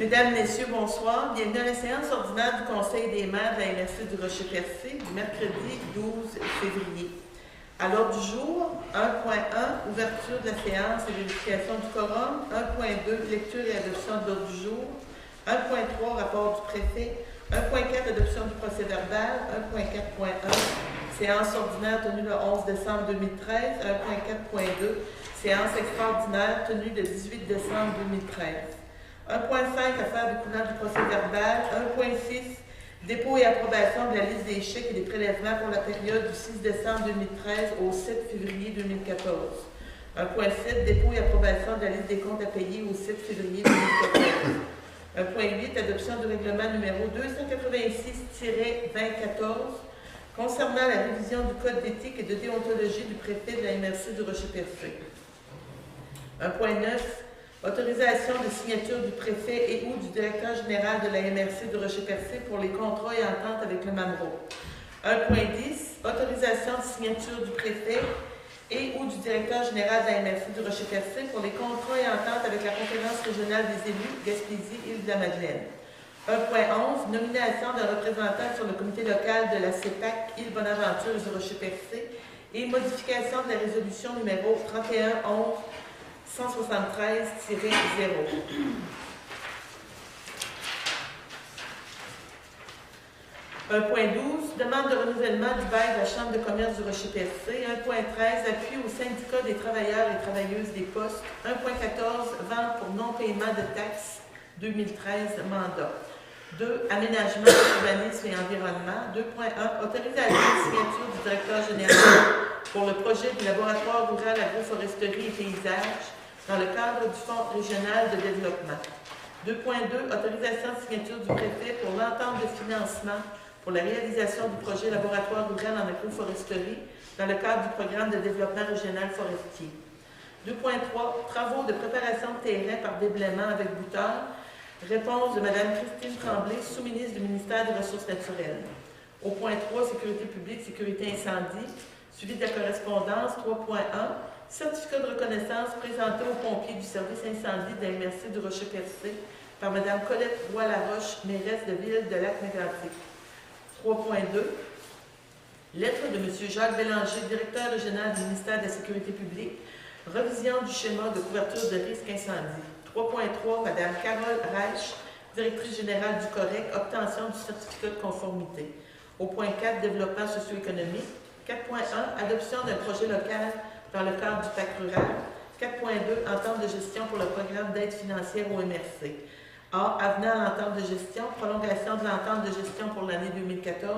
Mesdames, Messieurs, bonsoir. Bienvenue à la séance ordinaire du Conseil des maires de la MRC du Rocher-Percé du mercredi 12 février. À l'ordre du jour, 1.1, ouverture de la séance et vérification du quorum. 1.2, lecture et adoption de l'ordre du jour. 1.3, rapport du préfet. 1.4, adoption du procès-verbal. 1.4.1, séance ordinaire tenue le 11 décembre 2013. 1.4.2, séance extraordinaire tenue le 18 décembre 2013. 1.5, affaire découlant du procès-verbal. 1.6, dépôt et approbation de la liste des chèques et des prélèvements pour la période du 6 décembre 2013 au 7 février 2014. 1.7, dépôt et approbation de la liste des comptes à payer au 7 février 2014. 1.8, adoption du règlement numéro 286-2014 concernant la révision du code d'éthique et de déontologie du préfet de la MRC du Rocher-Percé. 1.9, autorisation de signature du préfet et ou du directeur général de la MRC du Rocher-Percé pour les contrats et ententes avec le MAMRO. 1.10, autorisation de signature du préfet et ou du directeur général de la MRC du Rocher-Percé pour les contrats et ententes avec la conférence régionale des élus Gaspésie-Île-de-la-Madeleine. 1.11, nomination d'un représentant sur le comité local de la CEPAC Île-Bonaventure du Rocher-Percé et modification de la résolution numéro 3111 173-0. 1.12, demande de renouvellement du bail de la Chambre de commerce du Rocher-Percé. 1.13, appui au syndicat des travailleurs et travailleuses des postes. 1.14, vente pour non-paiement de taxes 2013, mandat. 2. Aménagement, urbanisme et environnement. 2.1, autorisation de signature du directeur général pour le projet du laboratoire rural agroforesterie et paysage dans le cadre du Fonds régional de développement. 2.2, autorisation de signature du préfet pour l'entente de financement pour la réalisation du projet laboratoire rural en agroforesterie dans le cadre du programme de développement régional forestier. 2.3, travaux de préparation de terrain par déblaiement avec bouteille. Réponse de Mme Christine Tremblay, sous-ministre du ministère des Ressources naturelles. Au point 3, sécurité publique, sécurité incendie. Suivi de la correspondance. 3.1, certificat de reconnaissance présenté aux pompiers du service incendie de la MRC du Rocher-Percé par Mme Colette Roy-Laroche, mairesse de ville de Lac-Mégantic. 3.2, lettre de M. Jacques Bélanger, directeur régional du ministère de la Sécurité publique, revision du schéma de couverture de risque incendie. 3.3, Mme Carole Reich, directrice générale du COREC, obtention du certificat de conformité. Au point 4, développement socio-économique. 4.1, adoption d'un projet local dans le cadre du PAC rural. 4.2, entente de gestion pour le programme d'aide financière au MRC. A, avenant à l'entente de gestion, prolongation de l'entente de gestion pour l'année 2014.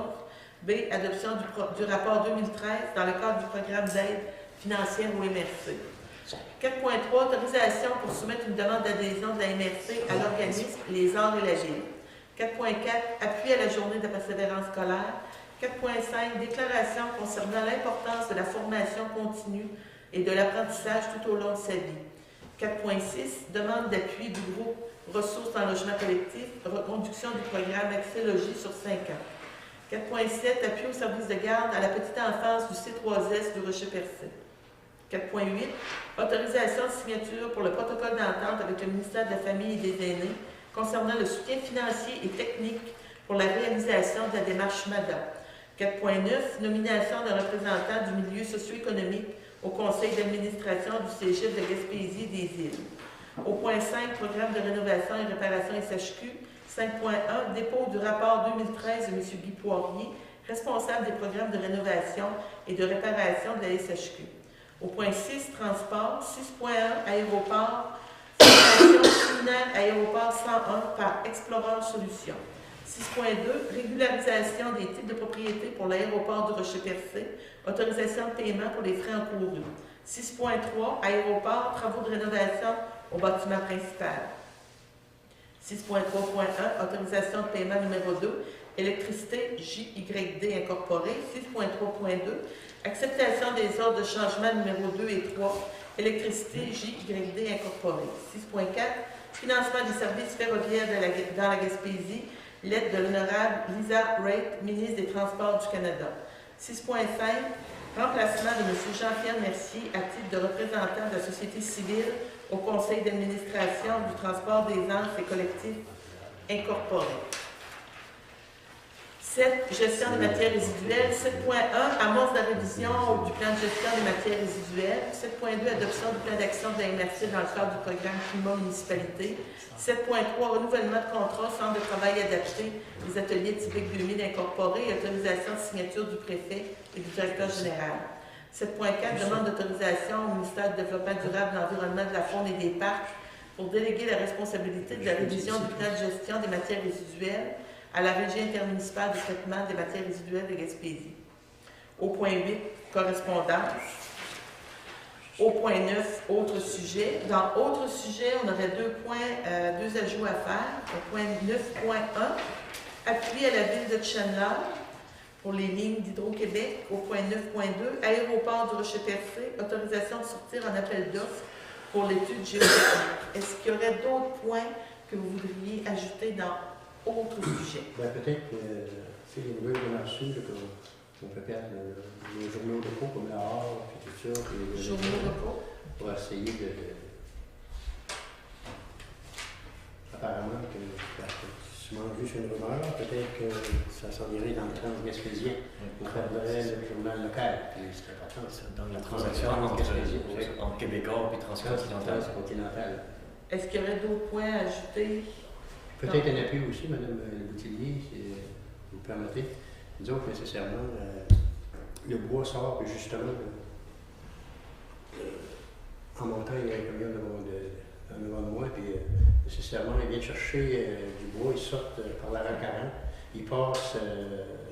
B, adoption du rapport 2013 dans le cadre du programme d'aide financière au MRC. 4.3, autorisation pour soumettre une demande d'adhésion de la MRC à l'organisme Les Arts et la Ville. 4.4, appui à la journée de persévérance scolaire. 4.5, déclaration concernant l'importance de la formation continue et de l'apprentissage tout au long de sa vie. 4.6, demande d'appui du groupe Ressources en logement collectif, reconduction du programme Accès Logis sur 5 ans. 4.7, appui au service de garde à la petite enfance du C3S du Rocher-Percé. 4.8, autorisation de signature pour le protocole d'entente avec le ministère de la Famille et des Aînés concernant le soutien financier et technique pour la réalisation de la démarche MADA. 4.9, nomination d'un représentant du milieu socio-économique au conseil d'administration du Cégep de Gaspésie des Îles. Au point 5, programme de rénovation et réparation SHQ. 5.1, dépôt du rapport 2013 de M. Guy Poirier, responsable des programmes de rénovation et de réparation de la SHQ. Au point 6, transport. 6.1, aéroport. Formation séminaire aéroport 101 par Explorer Solutions. 6.2, régularisation des titres de propriété pour l'aéroport du Rocher-Percé. Autorisation de paiement pour les frais encourus. 6.3, aéroport, travaux de rénovation au bâtiment principal. 6.3.1, autorisation de paiement numéro 2, électricité JYD incorporée. 6.3.2, acceptation des ordres de changement numéro 2 et 3, électricité JYD incorporée. 6.4, financement des services ferroviaires dans la Gaspésie, lettre de l'honorable Lisa Raitt, ministre des Transports du Canada. 6.5, remplacement de M. Jean-Pierre Mercier à titre de représentant de la société civile au conseil d'administration du transport des Anses et collectifs incorporée. 7. Gestion des matières résiduelles. 7.1. Amorce de la révision du plan de gestion des matières résiduelles. 7.2. Adoption du plan d'action de la MRC dans le cadre du programme Climat Municipalité. 7.3. Renouvellement de contrat, centre de travail adapté, des ateliers typiques 2000 incorporés et autorisation de signature du préfet et du directeur général. 7.4. Demande d'autorisation au ministère du Développement durable, de l'Environnement, de la Faune et des Parcs pour déléguer la responsabilité de la révision du plan de gestion des matières résiduelles à la Régie intermunicipale de traitement des matières résiduelles de Gaspésie. Au point 8, correspondance. Au point 9, autres sujets. Dans autres sujets, on aurait deux ajouts à faire. Au point 9.1, appui à la ville de Chenla pour les lignes d'Hydro-Québec. Au point 9.2, aéroport du Rocher-Percé, autorisation de sortir en appel d'offres pour l'étude géologique. Est-ce qu'il y aurait d'autres points que vous voudriez ajouter dans autre sujet? Ben, peut-être que c'est les nouvelles qu'on a reçues, qu'on peut perdre les journaux de repos comme la horde, puis tout ça. Puis journaux de repos? Pour essayer de. Apparemment, que c'est souvent juste une rumeur, peut-être que ça s'en irait dans le Trans-Gaspésien. On perdrait le journal local. Puis c'est important, ça. Dans la transaction entre Québécois et Transcontinental. Est-ce qu'il y aurait d'autres points à ajouter? Peut-être un appui aussi, Mme Boutillier, si vous permettez. Disons que nécessairement, le bois sort justement en montant, il y a un camion devant de moi, puis nécessairement, il vient chercher du bois, il sort par la rue 40, il passe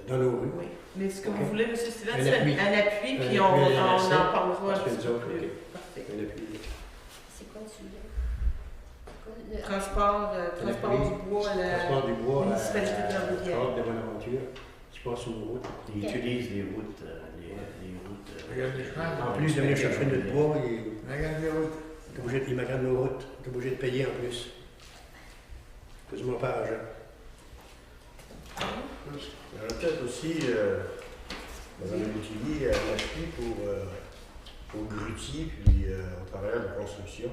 dans nos rues. Oui, mais ce que vous voulez, M. Stevens, un c'est un appui, puis on en parlera un petit peu plus. Parfait. Un appui. C'est quoi le sujet? Transport du bois à la municipalité de la Rivière. De Bonaventure, qui passe sur nos routes. Ils utilisent les routes. En plus de venir chercher notre bois, il magane nos routes. Il est obligé de payer en plus. Quasiment pas argent. Il y aurait peut-être aussi, Mme Boutillier, un appui pour grutier, puis au travers de la construction.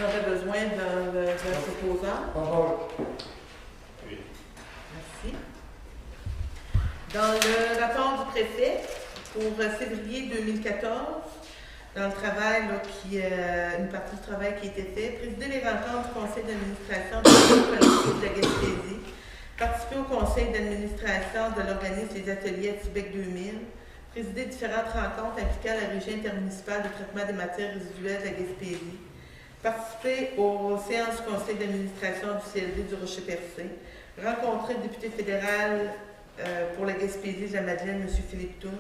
J'aurais besoin d'un proposant. Merci. Dans le rapport du préfet pour février 2014, dans le travail, une partie du travail qui a été fait, présider les rencontres du conseil d'administration du collectif de la Gaspésie, participer au conseil d'administration de l'organisme des ateliers à Québec 2000, présider différentes rencontres impliquant la Régie intermunicipale de traitement des matières résiduelles de la Gaspésie, participer aux séances du conseil d'administration du CLD du Rocher-Percé, rencontrer le député fédéral pour la Gaspésie de la Madeleine, M. Philippe Toun,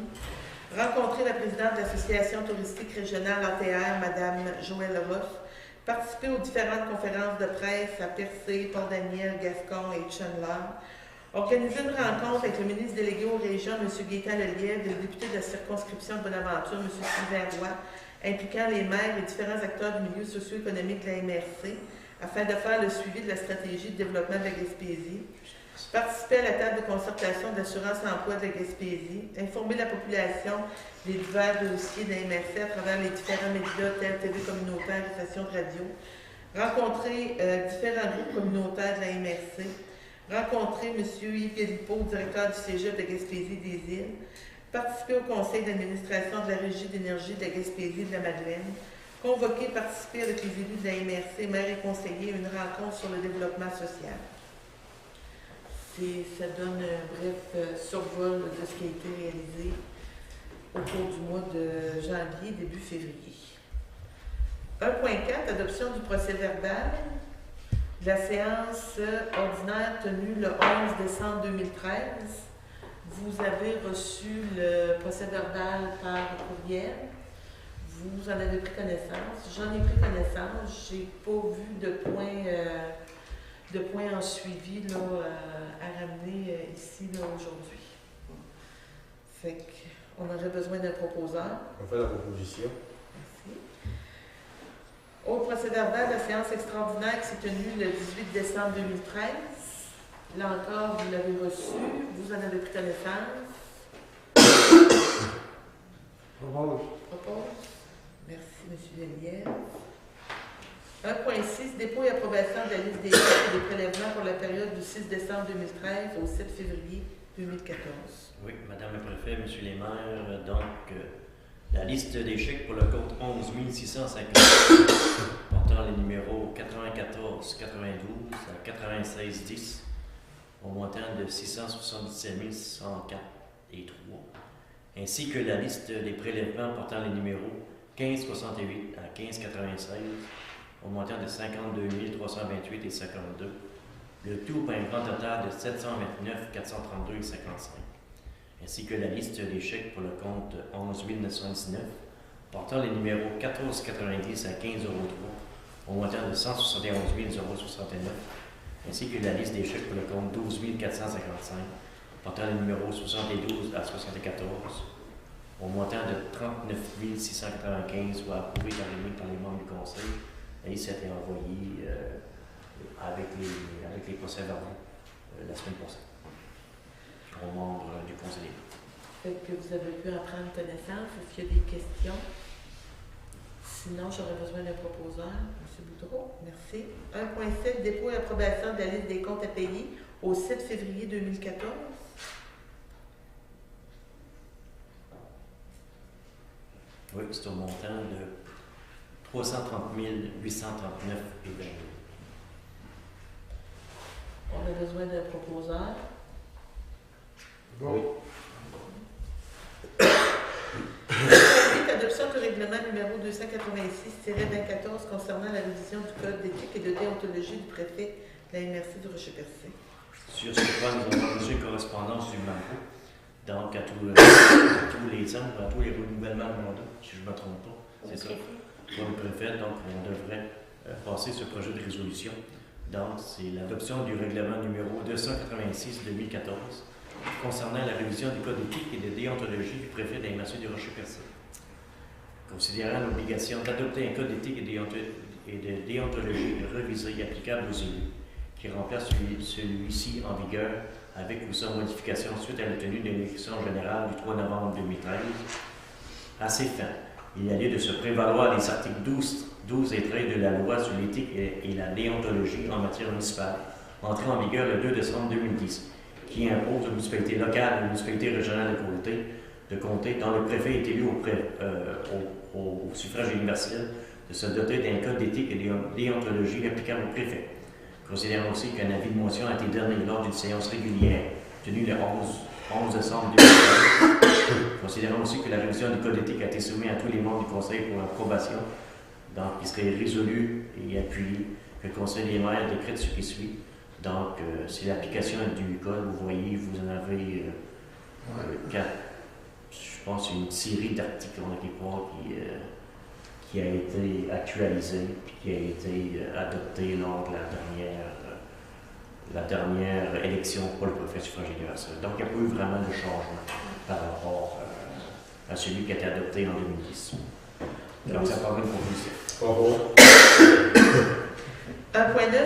rencontrer la présidente de l'Association touristique régionale ATR, Mme Joëlle Ross, participer aux différentes conférences de presse à Percé, Port-Daniel, Gascon et Chenla, organiser une rencontre avec le ministre délégué aux régions, M. Gaétan Lelièvre, et le député de la circonscription de Bonaventure, M. Sylvain Roy, impliquant les maires et différents acteurs du milieu socio-économique de la MRC, afin de faire le suivi de la stratégie de développement de la Gaspésie, participer à la table de concertation d'assurance-emploi de la Gaspésie, informer la population des divers dossiers de la MRC à travers les différents médias tels TV communautaire et stations de radio, rencontrer différents groupes communautaires de la MRC, rencontrer M. Yves Galipeau, directeur du Cégep de Gaspésie des Îles, participer au conseil d'administration de la Régie d'énergie de la Gaspésie de la Madeleine, convoquer, participer avec les élus de la MRC, maires et conseillers, à une rencontre sur le développement social. Ça donne un bref survol de ce qui a été réalisé au cours du mois de janvier, début février. 1.4, adoption du procès-verbal de la séance ordinaire tenue le 11 décembre 2013. Vous avez reçu le procès-verbal par courriel. Vous en avez pris connaissance. J'en ai pris connaissance. Je n'ai pas vu de points en suivi là, à ramener ici aujourd'hui. Fait qu'on aurait besoin d'un proposeur. On fait la proposition. Merci. Au procès-verbal, la séance extraordinaire qui s'est tenue le 18 décembre 2013. Là encore, vous l'avez reçu, vous en avez pris connaissance. Propose. Propose. Merci, M. Lelièvre. 1.6. Dépôt et approbation de la liste des chèques et des prélèvements pour la période du 6 décembre 2013 au 7 février 2014. Oui, Madame le Préfet, Monsieur les maires, donc la liste des chèques pour le compte 11 650 portant les numéros 94 92 à 96 10 au montant de 677 104 et 3, ainsi que la liste des prélèvements portant les numéros 15 68 à 15 96 au montant de 52 328 et 52, le tout pour un grand total de 729 432 et 55, ainsi que la liste des chèques pour le compte 11 919 portant les numéros 14 90 à 15 03 au montant de 171 069, ainsi que la liste des chèques pour le compte 12 455 portant les numéros 72 à 74 au montant de 39 695, soit approuvé par les membres du Conseil. Et ça a été envoyé avec les procès-verbaux la semaine passée aux membres du Conseil. Fait que vous avez pu en prendre connaissance. Est-ce qu'il y a des questions? Sinon, j'aurais besoin d'un proposeur. M. Boudreau, merci. 1.7. Dépôt et approbation de la liste des comptes à payer au 7 février 2014. Oui, c'est au montant de 330 839 et 20 000. On a besoin d'un proposeur. Oui. Adoption du règlement numéro 286-2014 concernant la révision du code d'éthique et de déontologie du préfet de la MRC du Rocher-Percé. Sur ce point, nous avons reçu une correspondance du MAPO, donc à tous les ans, à tous les renouvellements de mandat, si je ne me trompe pas. C'est ça. Pour le préfet, donc on devrait passer ce projet de résolution. Donc, c'est l'adoption du règlement numéro 286-2014 concernant la révision du code d'éthique et de déontologie du préfet de la MRC du Rocher-Percé. Considérant l'obligation d'adopter un code d'éthique et de déontologie révisé et applicable aux élus, qui remplace celui-ci en vigueur avec ou sans modification suite à la tenue de l'élection générale du 3 novembre 2013, à ces fins, il y a lieu de se prévaloir des articles 12 et 13 de la loi sur l'éthique et la déontologie en matière municipale, entrée en vigueur le 2 décembre 2010, qui impose aux municipalités locales et aux municipalités régionales de comté, dont le préfet est élu au suffrage universel, de se doter d'un code d'éthique et de déontologie applicable au préfet. Considérant aussi qu'un avis de motion a été donné lors d'une séance régulière tenue le 11 décembre 2013, considérant aussi que la révision du code d'éthique a été soumise à tous les membres du Conseil pour approbation, donc il serait résolu et appuyé que le Conseil des maires décrète ce qui suit. Donc, c'est l'application du code. Vous voyez, vous en avez 4, je pense, une série d'articles qui a été actualisée et qui a été adoptée lors de la dernière élection pour le préfet suffrage universel. Donc, il n'y a pas eu vraiment de changement par rapport à celui qui a été adopté en 2010. Donc, ça paraît une conclusion. 1.9.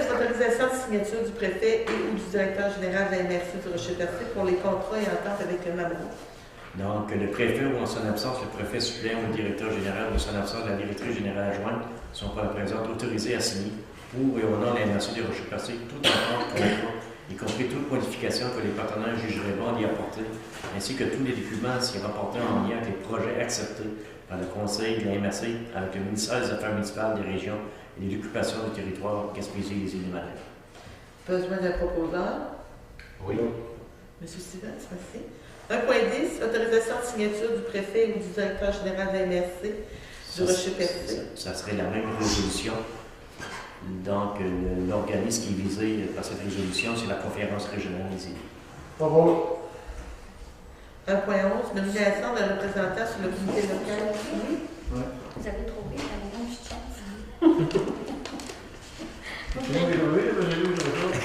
Autorisation de signature du préfet et ou du directeur général de la MRC du Rocher-Percé pour les contrats et ententes avec le MAMRO. Donc, le préfet ou en son absence, le préfet suppléant ou le directeur général ou en son absence, la directrice générale adjointe sont par la présente autorisés à signer pour et au nom de la MRC du Rocher-Percé tout entente contrat, y compris toute modification que les partenaires jugeraient bon d'y apporter, ainsi que tous les documents s'y rapportant en lien avec les projets acceptés par le Conseil de la MRC avec le ministère des Affaires municipales des régions et de l'occupation du territoire Gaspésie et les Îles-de-Madeleine. Besoin d'un proposeur? Oui. M. Stevens, merci. 1.10. Autorisation de signature du préfet ou du directeur général de la MRC du Rocher-Percé. Ça serait la même résolution. Donc, l'organisme qui est visé par cette résolution, c'est la conférence régionale des élus. Bravo. 1.11. Nomination d'un représentant sur le comité local. Oui. Ouais. Vous avez trouvé la même chance. Tu m'as trouvé, j'ai lu autre chose.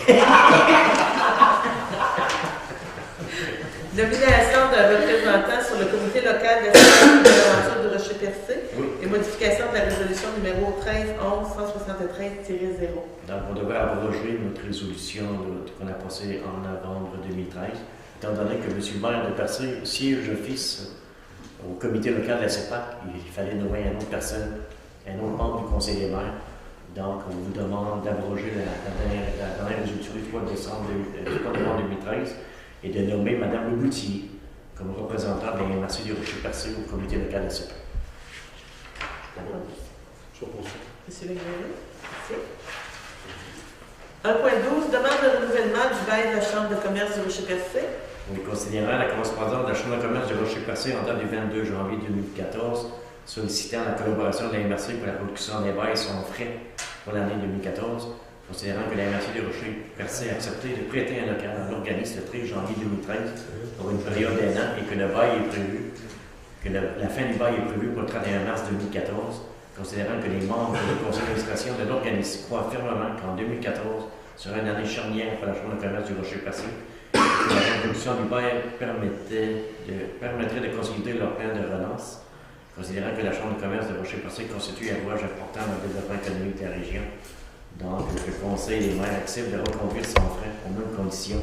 Nomination d'un représentant sur le comité local d'aventure de Rocher-Percé et modification de la résolution numéro 13-11-173-0. Donc, on devrait abroger notre résolution qu'on a passée en novembre 2013, étant donné que M. le maire de Percé siège d'office au comité local de la CEPAC, il fallait nommer une autre personne, un autre membre du conseil des maires. Donc, on vous demande d'abroger la dernière résolution du 3 novembre 2013 et de nommer Mme Leboutier comme représentante de la MRC du Rocher-Percé au comité local de la CEPAC. Monsieur Légué, merci. 1.12, demande de renouvellement du bail de la Chambre de commerce du Rocher-Percé. Oui, considérant la correspondance de la Chambre de commerce du Rocher-Percé en date du 22 janvier 2014, sollicitant la collaboration de la MRC pour la production des bails sans frais pour l'année 2014, considérant que la MRC du Rocher-Percé a accepté de prêter un local à l'organisme le 13 janvier 2013 pour une période d'un an et que le bail est prévu, que la fin du bail est prévue pour le 31 mars 2014, considérant que les membres du conseil d'administration de l'organisme croient fermement qu'en 2014 sera une année charnière pour la Chambre de commerce du Rocher-Percé, que la reconduction du bail permettrait de consolider leur plan de relance, considérant que la Chambre de commerce de Rocher-Percé constitue un rouage important dans le développement économique de la région. Donc, le Conseil des maires accepte de reconduire sans frais aux mêmes conditions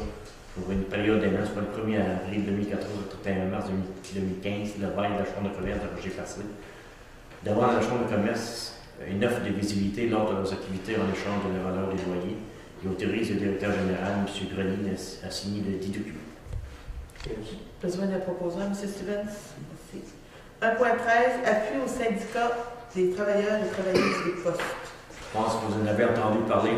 pour une période d'un an, soit le 1er avril 2014 au 31 mars 2015, le bail de la Chambre de commerce de Rocher-Percé. Demande à la Chambre de commerce une offre de visibilité lors de leurs activités en échange de la valeur des loyers et autorise le directeur général, M. Grenier, à signer le dit document. Besoin d'un proposant, M. Stevens? Merci. 1.13, appui au syndicat des travailleurs et travailleuses des postes. Je pense que vous en avez entendu parler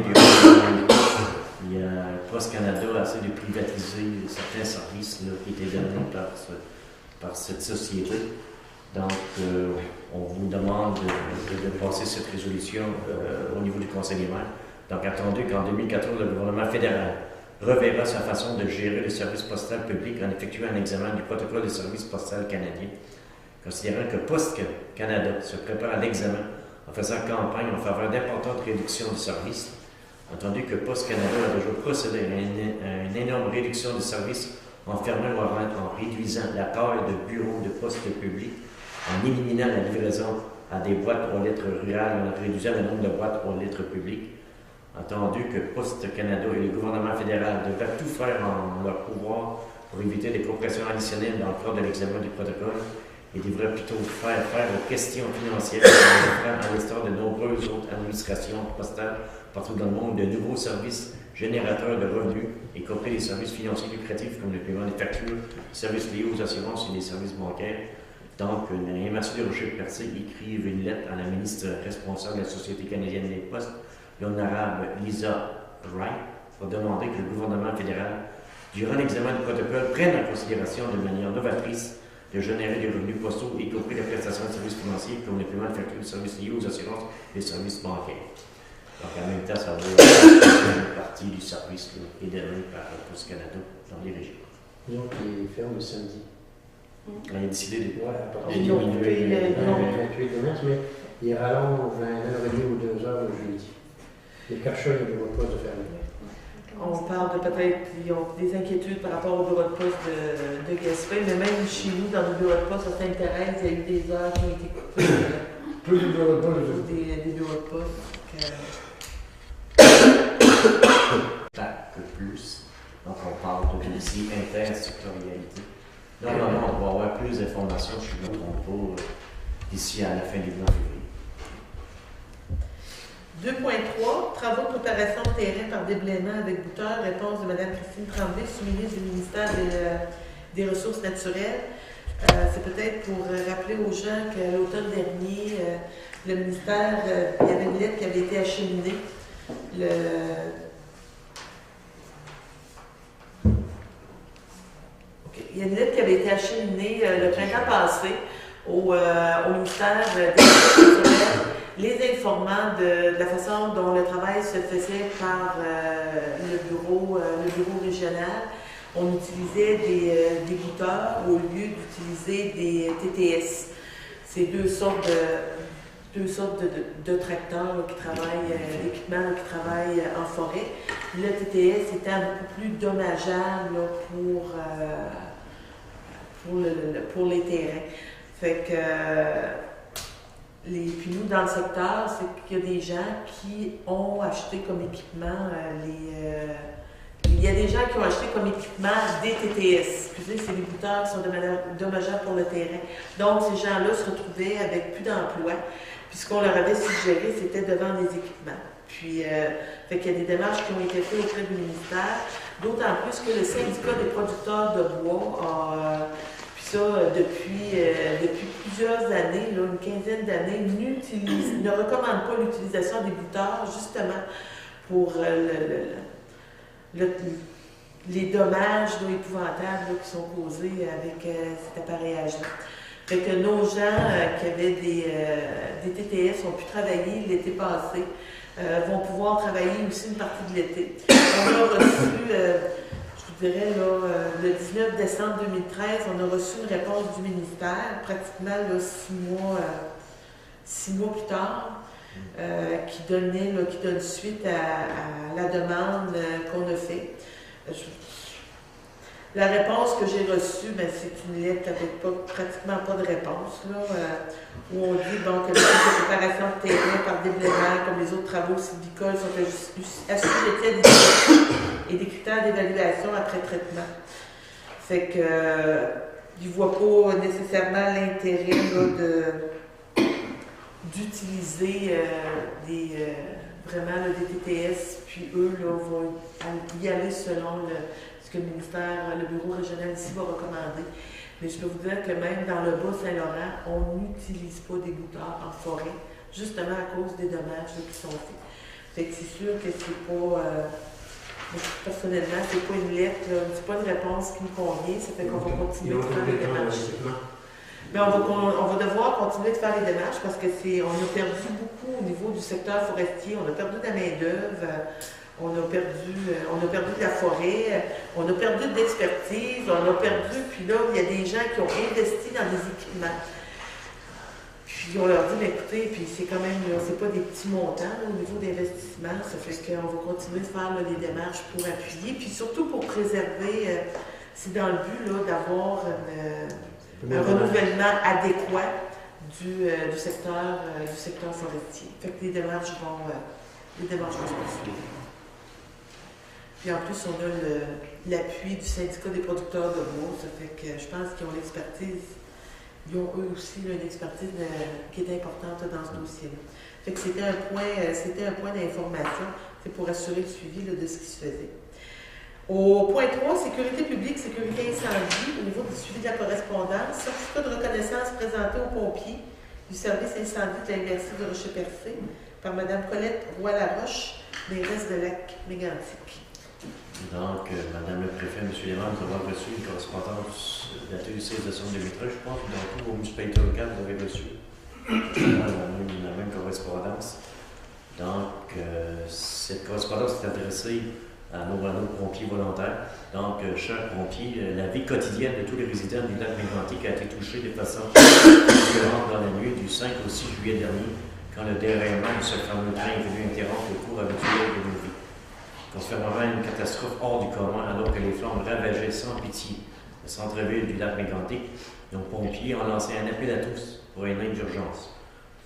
il y a Poste Canada a essayé de privatiser certains services là, qui étaient donnés par cette société. Donc, on vous demande de passer cette résolution au niveau du Conseil des maires. Donc, attendu qu'en 2014, le gouvernement fédéral reverra sa façon de gérer le service postal public en effectuant un examen du protocole des services postaux canadiens, considérant que Poste Canada se prépare à l'examen en faisant campagne en faveur d'importantes réductions du service, entendu que Poste Canada a déjà procédé à une énorme réduction du service en fermant ou en réduisant la taille de bureaux de poste public, en éliminant la livraison à des boîtes aux lettres rurales, en réduisant le nombre de boîtes aux lettres publiques, entendu que Poste Canada et le gouvernement fédéral devraient tout faire en leur pouvoir pour éviter des compressions additionnelles dans le cadre de l'examen du protocole et devraient plutôt faire aux questions financières à l'instar de nombreuses autres administrations postales partout dans le monde de nouveaux services générateurs de revenus, y compris les services financiers lucratifs comme le paiement des factures, les services liés aux assurances et les services bancaires. Donc, la MRC de Rocher-Percé écrive une lettre à la ministre responsable de la Société canadienne des postes, l'honorable Lisa Wright, pour demander que le gouvernement fédéral, durant l'examen du protocole, prenne en considération de manière novatrice de générer des revenus postaux, y compris la prestation de services financiers comme le paiement de factures de services liés aux assurances et les services bancaires. Donc, en même temps, ça va une partie du service qui est donné par Poste Canada dans les régions. Disons qu'il ferme le samedi. On a décidé de Ils ont coupé le commerce, mais il rallonge à 1h30 ou 2h le jeudi. Les cachets, il n'y a pas de fermer. On parle de peut-être qu'ils ont des inquiétudes par rapport au bureau de poste de Gaspé, mais même chez nous, dans le bureau de poste à Sainte-Thérèse, il y a eu des heures qui ont été coupées. Plus de bureaux de poste. Des bureaux de poste. Que plus. Donc, on parle de ici intersectorialité. Normalement, on va avoir plus d'informations, si je ne me trompe pas, d'ici à la fin du mois de février. 2.3, travaux de préparation de terrain par déblaiement avec bouteur, réponse de Mme Christine Tremblay, sous-ministre du ministère des Ressources naturelles. C'est peut-être pour rappeler aux gens qu'à l'automne dernier, le ministère, il y avait une lettre qui avait été acheminée. Il y a une lettre qui avait été acheminée le printemps passé au ministère des Ressources naturelles, les informant de la façon dont le travail se faisait par le bureau régional. On utilisait des goûteurs au lieu d'utiliser des TTS. C'est deux sortes de tracteurs là, qui travaillent, d'équipements qui travaillent en forêt. Le TTS était un peu plus dommageable là, pour les terrains. Fait que, puis nous, dans le secteur, c'est qu'il y a des gens qui ont acheté comme équipement il y a des gens qui ont acheté comme équipement des TTS. Excusez, c'est les bouteurs qui sont dommageables pour le terrain. Donc, ces gens-là se retrouvaient avec plus d'emploi. Puis ce qu'on leur avait suggéré, c'était de vendre des équipements. Puis, fait qu'il y a des démarches qui ont été faites auprès du ministère, d'autant plus que le syndicat des producteurs de bois a, puis ça, depuis plusieurs années, là, une quinzaine d'années, ne recommande pas l'utilisation des bouteurs, justement, pour les dommages là, épouvantables là, qui sont causés avec cet appareillage-là. Fait que nos gens qui avaient des TTS ont pu travailler l'été passé, vont pouvoir travailler aussi une partie de l'été. On a reçu, je vous dirais, là, le 19 décembre 2013, on a reçu une réponse du ministère, pratiquement là, 6 mois plus tard, qui donne suite à la demande qu'on a faite. La réponse que j'ai reçue, ben, c'est une lettre avec pratiquement pas de réponse, là, où on dit bon, que les préparations de terrain par déblaiement, comme les autres travaux sylvicoles, sont assujettis et des critères d'évaluation après traitement. Fait que ils ne voient pas nécessairement l'intérêt là, d'utiliser vraiment là, des TTS, puis eux là, vont y aller selon ce que le ministère, le bureau régional ici va recommander. Mais je peux vous dire que même dans le Bas-Saint-Laurent, on n'utilise pas des bouteurs en forêt, justement à cause des dommages là, qui sont faits. Fait que c'est sûr que c'est pas, personnellement, c'est pas une lettre, c'est pas une réponse qui nous convient, ça fait qu'on va continuer de faire les démarches. Mais on va devoir continuer de faire les démarches parce que on a perdu beaucoup au niveau du secteur forestier, on a perdu de la main-d'œuvre. On a perdu de la forêt, on a perdu de l'expertise, puis là, il y a des gens qui ont investi dans des équipements. Puis on leur dit, mais écoutez, puis c'est quand même, c'est pas des petits montants là, au niveau d'investissement, ça fait qu'on va continuer de faire là, les démarches pour appuyer, puis surtout pour préserver, c'est dans le but là, d'avoir un renouvellement adéquat du secteur forestier. Fait que les démarches vont se poursuivre. Puis en plus, on a l'appui du syndicat des producteurs de bois. Ça fait que je pense qu'ils ont l'expertise. Ils ont eux aussi là, une expertise qui est importante dans ce dossier-là. Fait que c'était un point d'information. C'est pour assurer le suivi là, de ce qui se faisait. Au point 3, sécurité publique, sécurité incendie, au niveau du suivi de la correspondance, certificat de reconnaissance présenté aux pompiers du service incendie de l'Université de Rocher-Percé par Mme Colette Roy-Laroche, mairesse de Lac-Mégantic. Donc, Madame le Préfet, M. Léman, nous avons reçu une correspondance datée du 16 décembre 2013, je pense, donc tous vos municipalités locales, vous avez reçu la même correspondance. Donc, cette correspondance est adressée à nos pompiers volontaires. Donc, chers pompiers, la vie quotidienne de tous les résidents du lac Mégantic a été touchée de façon violente dans la nuit du 5 au 6 juillet dernier, quand le déraillement de ce fameux train est venu interrompre le cours habituel de nos vies. Considérant une catastrophe hors du commun, alors que les flammes ravageaient sans pitié le centre-ville du lac Mégantic, nos pompiers ont lancé un appel à tous pour une aide d'urgence.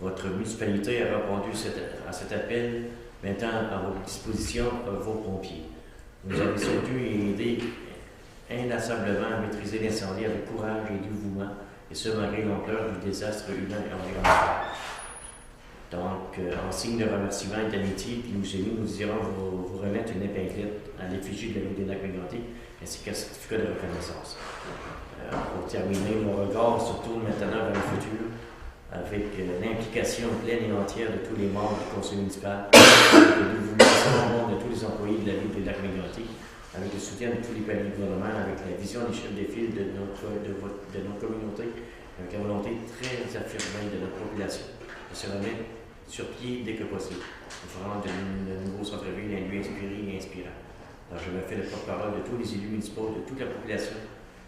Votre municipalité a répondu à cet appel, mettant à votre disposition vos pompiers. Vous avez surtout aidé inlassablement à maîtriser l'incendie avec courage et dévouement, et ce malgré l'ampleur du désastre humain et environnemental. Donc, en signe de remerciement et d'amitié, puis nous désirons vous remettre une épinglette à l'effigie de la ville des Lacs Mégantic, ainsi qu'un certificat de reconnaissance. Pour terminer, mon regard se tourne maintenant vers le futur, avec l'implication pleine et entière de tous les membres du conseil municipal, le dévouement de tous les employés de la ville des Lacs Mégantic, avec le soutien de tous les paliers de gouvernement, avec la vision des chefs de file de notre communauté, avec la volonté très affirmée de notre population de se remettre sur pied dès que possible. Nous ferons de nouveau centre-ville un lieu inspiré et inspirant. Alors, je me fais le porte-parole de tous les élus municipaux, de toute la population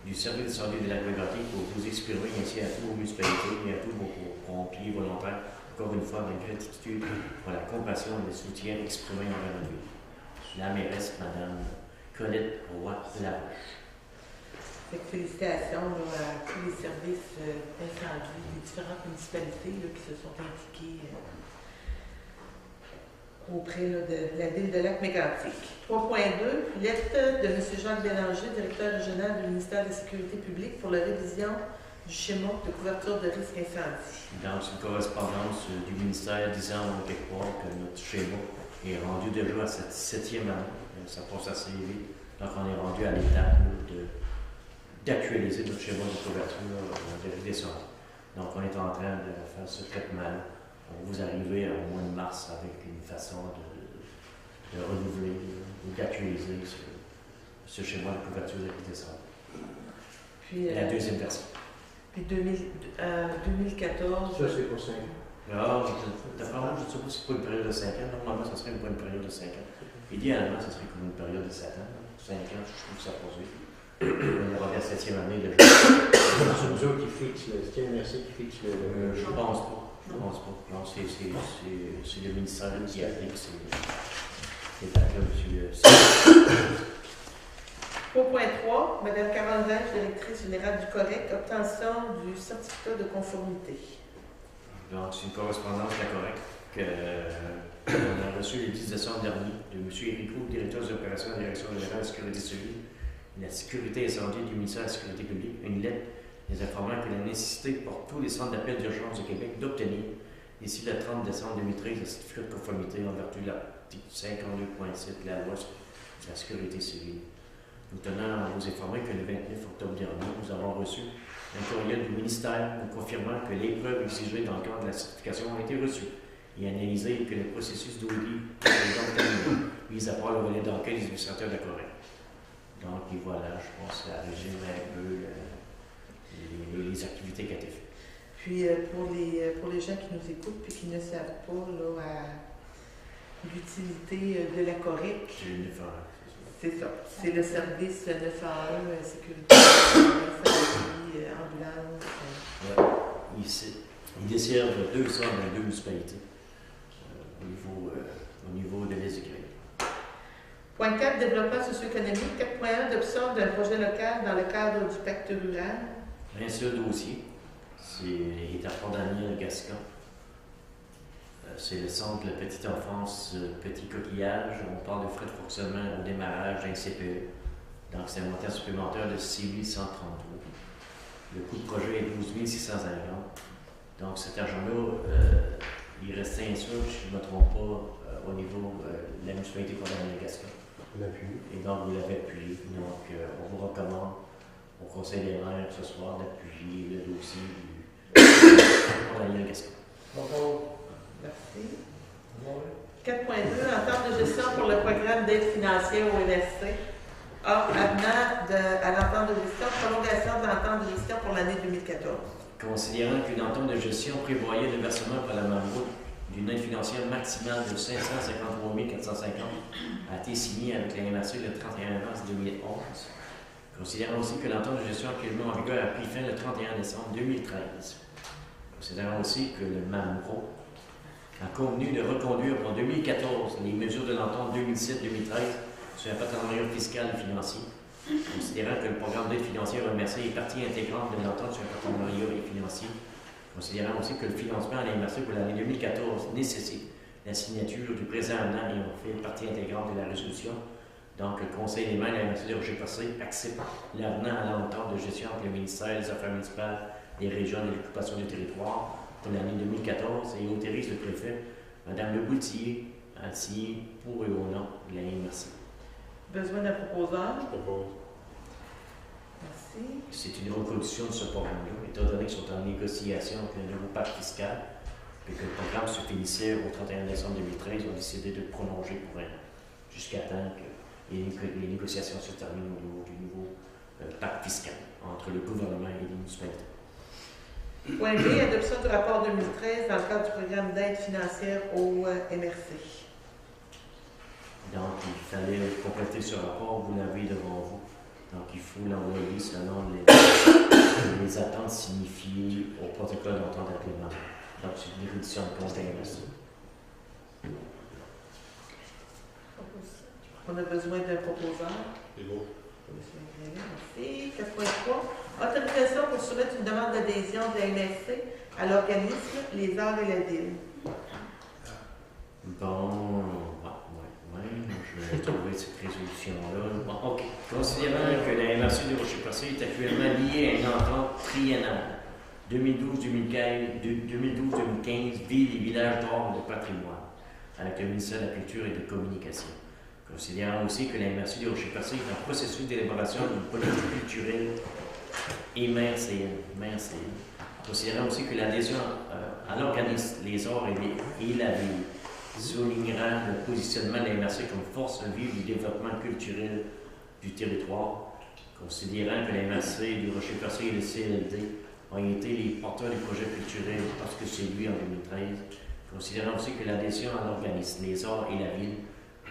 du service de santé de la Mégantic pour vous exprimer ainsi à tous vos municipalités et à tous vos pompiers volontaires, encore une fois, ma gratitude pour la compassion et le soutien exprimé envers nous. La mairesse, Mme Colette Roy-Laroche. Fait que félicitations là, à tous les services incendie des différentes municipalités là, qui se sont impliquées auprès là, de la ville de Lac-Mégantic. 3.2, lettre de M. Jacques Bélanger, directeur régional du ministère de la Sécurité publique pour la révision du schéma de couverture de risque incendie. Donc, c'est une correspondance du ministère disant quelque part que notre schéma est rendu déjà à cette 7e année. Ça passe assez vite. Donc, on est rendu à l'étape d'actualiser notre schéma de couverture de décembre. Donc, on est en train de faire ce traitement. On va vous arriver au mois de mars avec une façon de renouveler ou d'actualiser ce schéma de couverture de décembre. Puis, la deuxième version. Puis 2014. Ça, c'est pour 5 ans. Alors, d'après moi, je ne sais pas si c'est pour une période de 5 ans. Normalement, ça serait pour une période de 5 ans. Idéalement, ça serait comme une période de 7 ans. 5 ans, je trouve que ça passe vite. On est rendu à la 7e année de C'est nous autres qui fixent, c'est le MRC qui fixe le. je pense pas. Je pense pas. Non, c'est le ministère qui applique. C'est la M. 3.3, Mme Carole Vage, directrice générale du COREC, obtention du certificat de conformité. Donc, c'est une correspondance de la COREC qu'on a reçue le 10 décembre dernier de M. Érico, directeur des opérations de la Direction générale de la sécurité civile et la sécurité incendie du ministère de la Sécurité publique, une lettre les informant que la nécessité pour tous les centres d'appel d'urgence du Québec d'obtenir, d'ici le 30 décembre 2013, le certificat de conformité en vertu de l'article 52.7 de la loi sur la sécurité civile. Nous tenons à vous informer que le 29 octobre dernier, nous avons reçu un courriel du ministère nous confirmant que les preuves exigées dans le cadre de la certification ont été reçues et analysées et que le processus d'audit vise à voir le volet d'enquête des administrateurs de la Corée. Donc, et voilà, je pense que ça résume un peu les activités qui ont été faites. Puis, pour les gens qui nous écoutent et qui ne savent pas l'utilité de la COREC, c'est ça. C'est le service 911, sécurité, incendie, ambulance. Ils desservent 222 municipalités au niveau de l'Est du Québec. Point 4, développement socio-économique. 4.1, adoption d'un projet local dans le cadre du pacte rural. Un seul dossier, c'est à Fort-Daniel-Gascon. C'est le centre de la petite enfance, petit coquillage. On parle de frais de fonctionnement au démarrage d'un CPE. Donc, c'est un montant supplémentaire de 6 133. Le coût de projet est 12 650. Donc, cet argent-là, il restait insûr, si je ne me trompe pas, au niveau de la municipalité Fort-Daniel-Gascon. On appuie. Et donc, vous l'avez appuyé. Donc, on vous recommande au Conseil des maires ce soir d'appuyer le dossier du Fort-Daniel-Gascon. Merci. 4.2, entente de gestion pour le programme d'aide financière au MRC. Or, avenant à l'entente de gestion, prolongation de l'entente de gestion pour l'année 2014. Considérant qu'une entente de gestion prévoyait le versement par la membre d'une aide financière maximale de 553 450 a été signée avec la MRC le 31 mars 2011. Considérant aussi que l'entente de gestion actuellement en vigueur a pris fin le 31 décembre 2013. Considérant aussi que le MAMRO a convenu de reconduire pour 2014 les mesures de l'entente 2007-2013 sur un partenariat fiscal et financier. Considérant que le programme d'aide financière MRC est partie intégrante de l'entente sur un partenariat financier. Considérant aussi que le financement à la MRC pour l'année 2014 nécessite la signature du présent avenant et en fait partie intégrante de la résolution. Donc, le Conseil des maires de la MRC de Rocher-Percé accepte l'avenant à l'entente de gestion entre le ministère des Affaires municipales, des régions et de l'occupation du territoire pour l'année 2014 et autorise le préfet, Mme Leboultier, à signer pour et au nom de la MRC. Besoin d'un proposeur. Je propose. Merci. C'est une reconduction de ce programme-là, étant donné qu'ils sont en négociation avec le nouveau pacte fiscal et que le programme se finissait au 31 décembre 2013, ils ont décidé de le prolonger pour un an, jusqu'à temps que les négociations se terminent au niveau du nouveau pacte fiscal entre le gouvernement et les municipalités. Point B, adoption du rapport 2013 dans le cadre du programme d'aide financière au MRC. Donc, il fallait compléter ce rapport, vous l'avez devant vous. Donc, il faut l'envoyer selon les attentes signifiées au protocole d'entente d'agrément. Donc, c'est une réduction de compte MRC. On a besoin d'un proposeur. C'est beau. Merci. 4.3. Autorisation pour soumettre une demande d'adhésion de la MRC à l'organisme Les Arts et la Ville. Bon, je vais trouver cette résolution-là. Bon, OK. Considérant que la MRC de Rocher-Percé est actuellement liée à une entente triennale 2012-2015 Ville et Village d'art de patrimoine avec le ministère de la Culture et de Communication. Considérant aussi que la MRC de Rocher-Percé est en processus d'élaboration d'une politique culturelle et MRCN. Considérant aussi que l'adhésion à l'organisme Les Arts et la Ville soulignera le positionnement de la MRC comme force vive du développement culturel du territoire, considérant que la MRC du Rocher-Percé et le CLD ont été les porteurs des projets culturels parce que c'est lui en 2013, considérant aussi que l'adhésion à l'organisme Les Arts et la Ville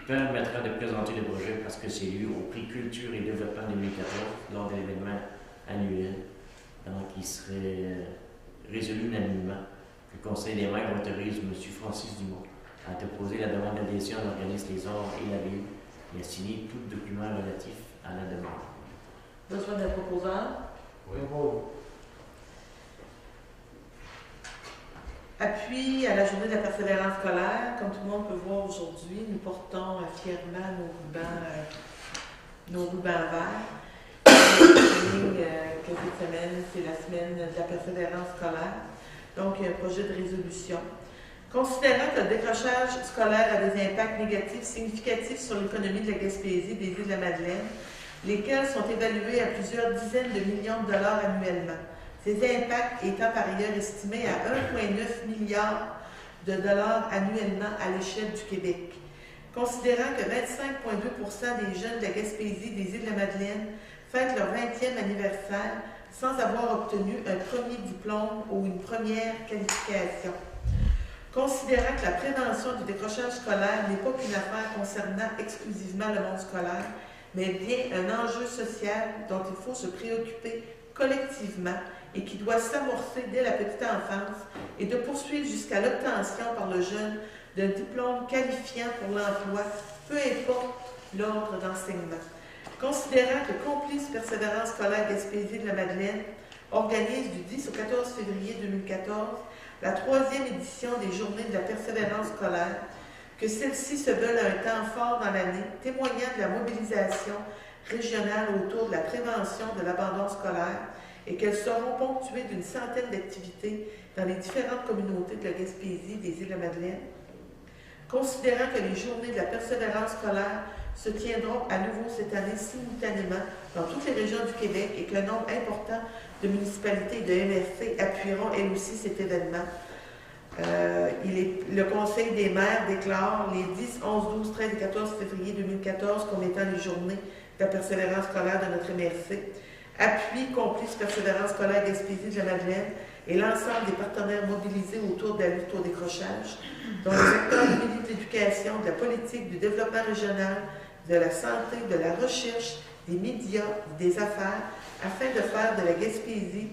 permettra de présenter le projet parce que c'est lui au prix Culture et Développement 2014 lors de l'événement annuel. Donc, il serait résolu unanimement que le Conseil des maires autorise M. Francis Dumont à déposer la demande d'adhésion à l'organisme Les Arts et la Ville et à signer tout document relatif à la demande. Besoin d'un proposeur? Oui. Appui à la journée de la persévérance scolaire. Comme tout le monde peut voir aujourd'hui, nous portons fièrement nos rubans verts. Que cette semaine, c'est la semaine de la persévérance scolaire. Donc, il y a un projet de résolution. Considérant que le décrochage scolaire a des impacts négatifs significatifs sur l'économie de la Gaspésie et des îles de la Madeleine, lesquels sont évalués à plusieurs dizaines de millions de dollars annuellement. Ces impacts étant par ailleurs estimés à 1,9 milliard de dollars annuellement à l'échelle du Québec. Considérant que 25,2% des jeunes de la Gaspésie et des îles de la Madeleine fêtent leur 20e anniversaire sans avoir obtenu un premier diplôme ou une première qualification. Considérant que la prévention du décrochage scolaire n'est pas qu'une affaire concernant exclusivement le monde scolaire, mais bien un enjeu social dont il faut se préoccuper collectivement et qui doit s'amorcer dès la petite enfance et de poursuivre jusqu'à l'obtention par le jeune d'un diplôme qualifiant pour l'emploi, peu importe l'ordre d'enseignement. Considérant que Complice Persévérance scolaire Gaspésie de la Madeleine organise du 10 au 14 février 2014 la 3e édition des Journées de la persévérance scolaire, que celles-ci se veulent à un temps fort dans l'année, témoignant de la mobilisation régionale autour de la prévention de l'abandon scolaire et qu'elles seront ponctuées d'une centaine d'activités dans les différentes communautés de la Gaspésie des îles de la Madeleine. Considérant que les Journées de la persévérance scolaire se tiendront à nouveau cette année simultanément dans toutes les régions du Québec et qu'un nombre important de municipalités et de MRC appuieront elles aussi cet événement. Le Conseil des maires déclare les 10, 11, 12, 13 et 14 février 2014 comme étant les journées de la persévérance scolaire de notre MRC. Appui Complice Persévérance scolaire Gaspésie de la Madeleine et l'ensemble des partenaires mobilisés autour de la lutte au décrochage, dont les acteurs du milieu de l'éducation, de la politique, du développement régional, de la santé, de la recherche, des médias, des affaires, afin de faire de la Gaspésie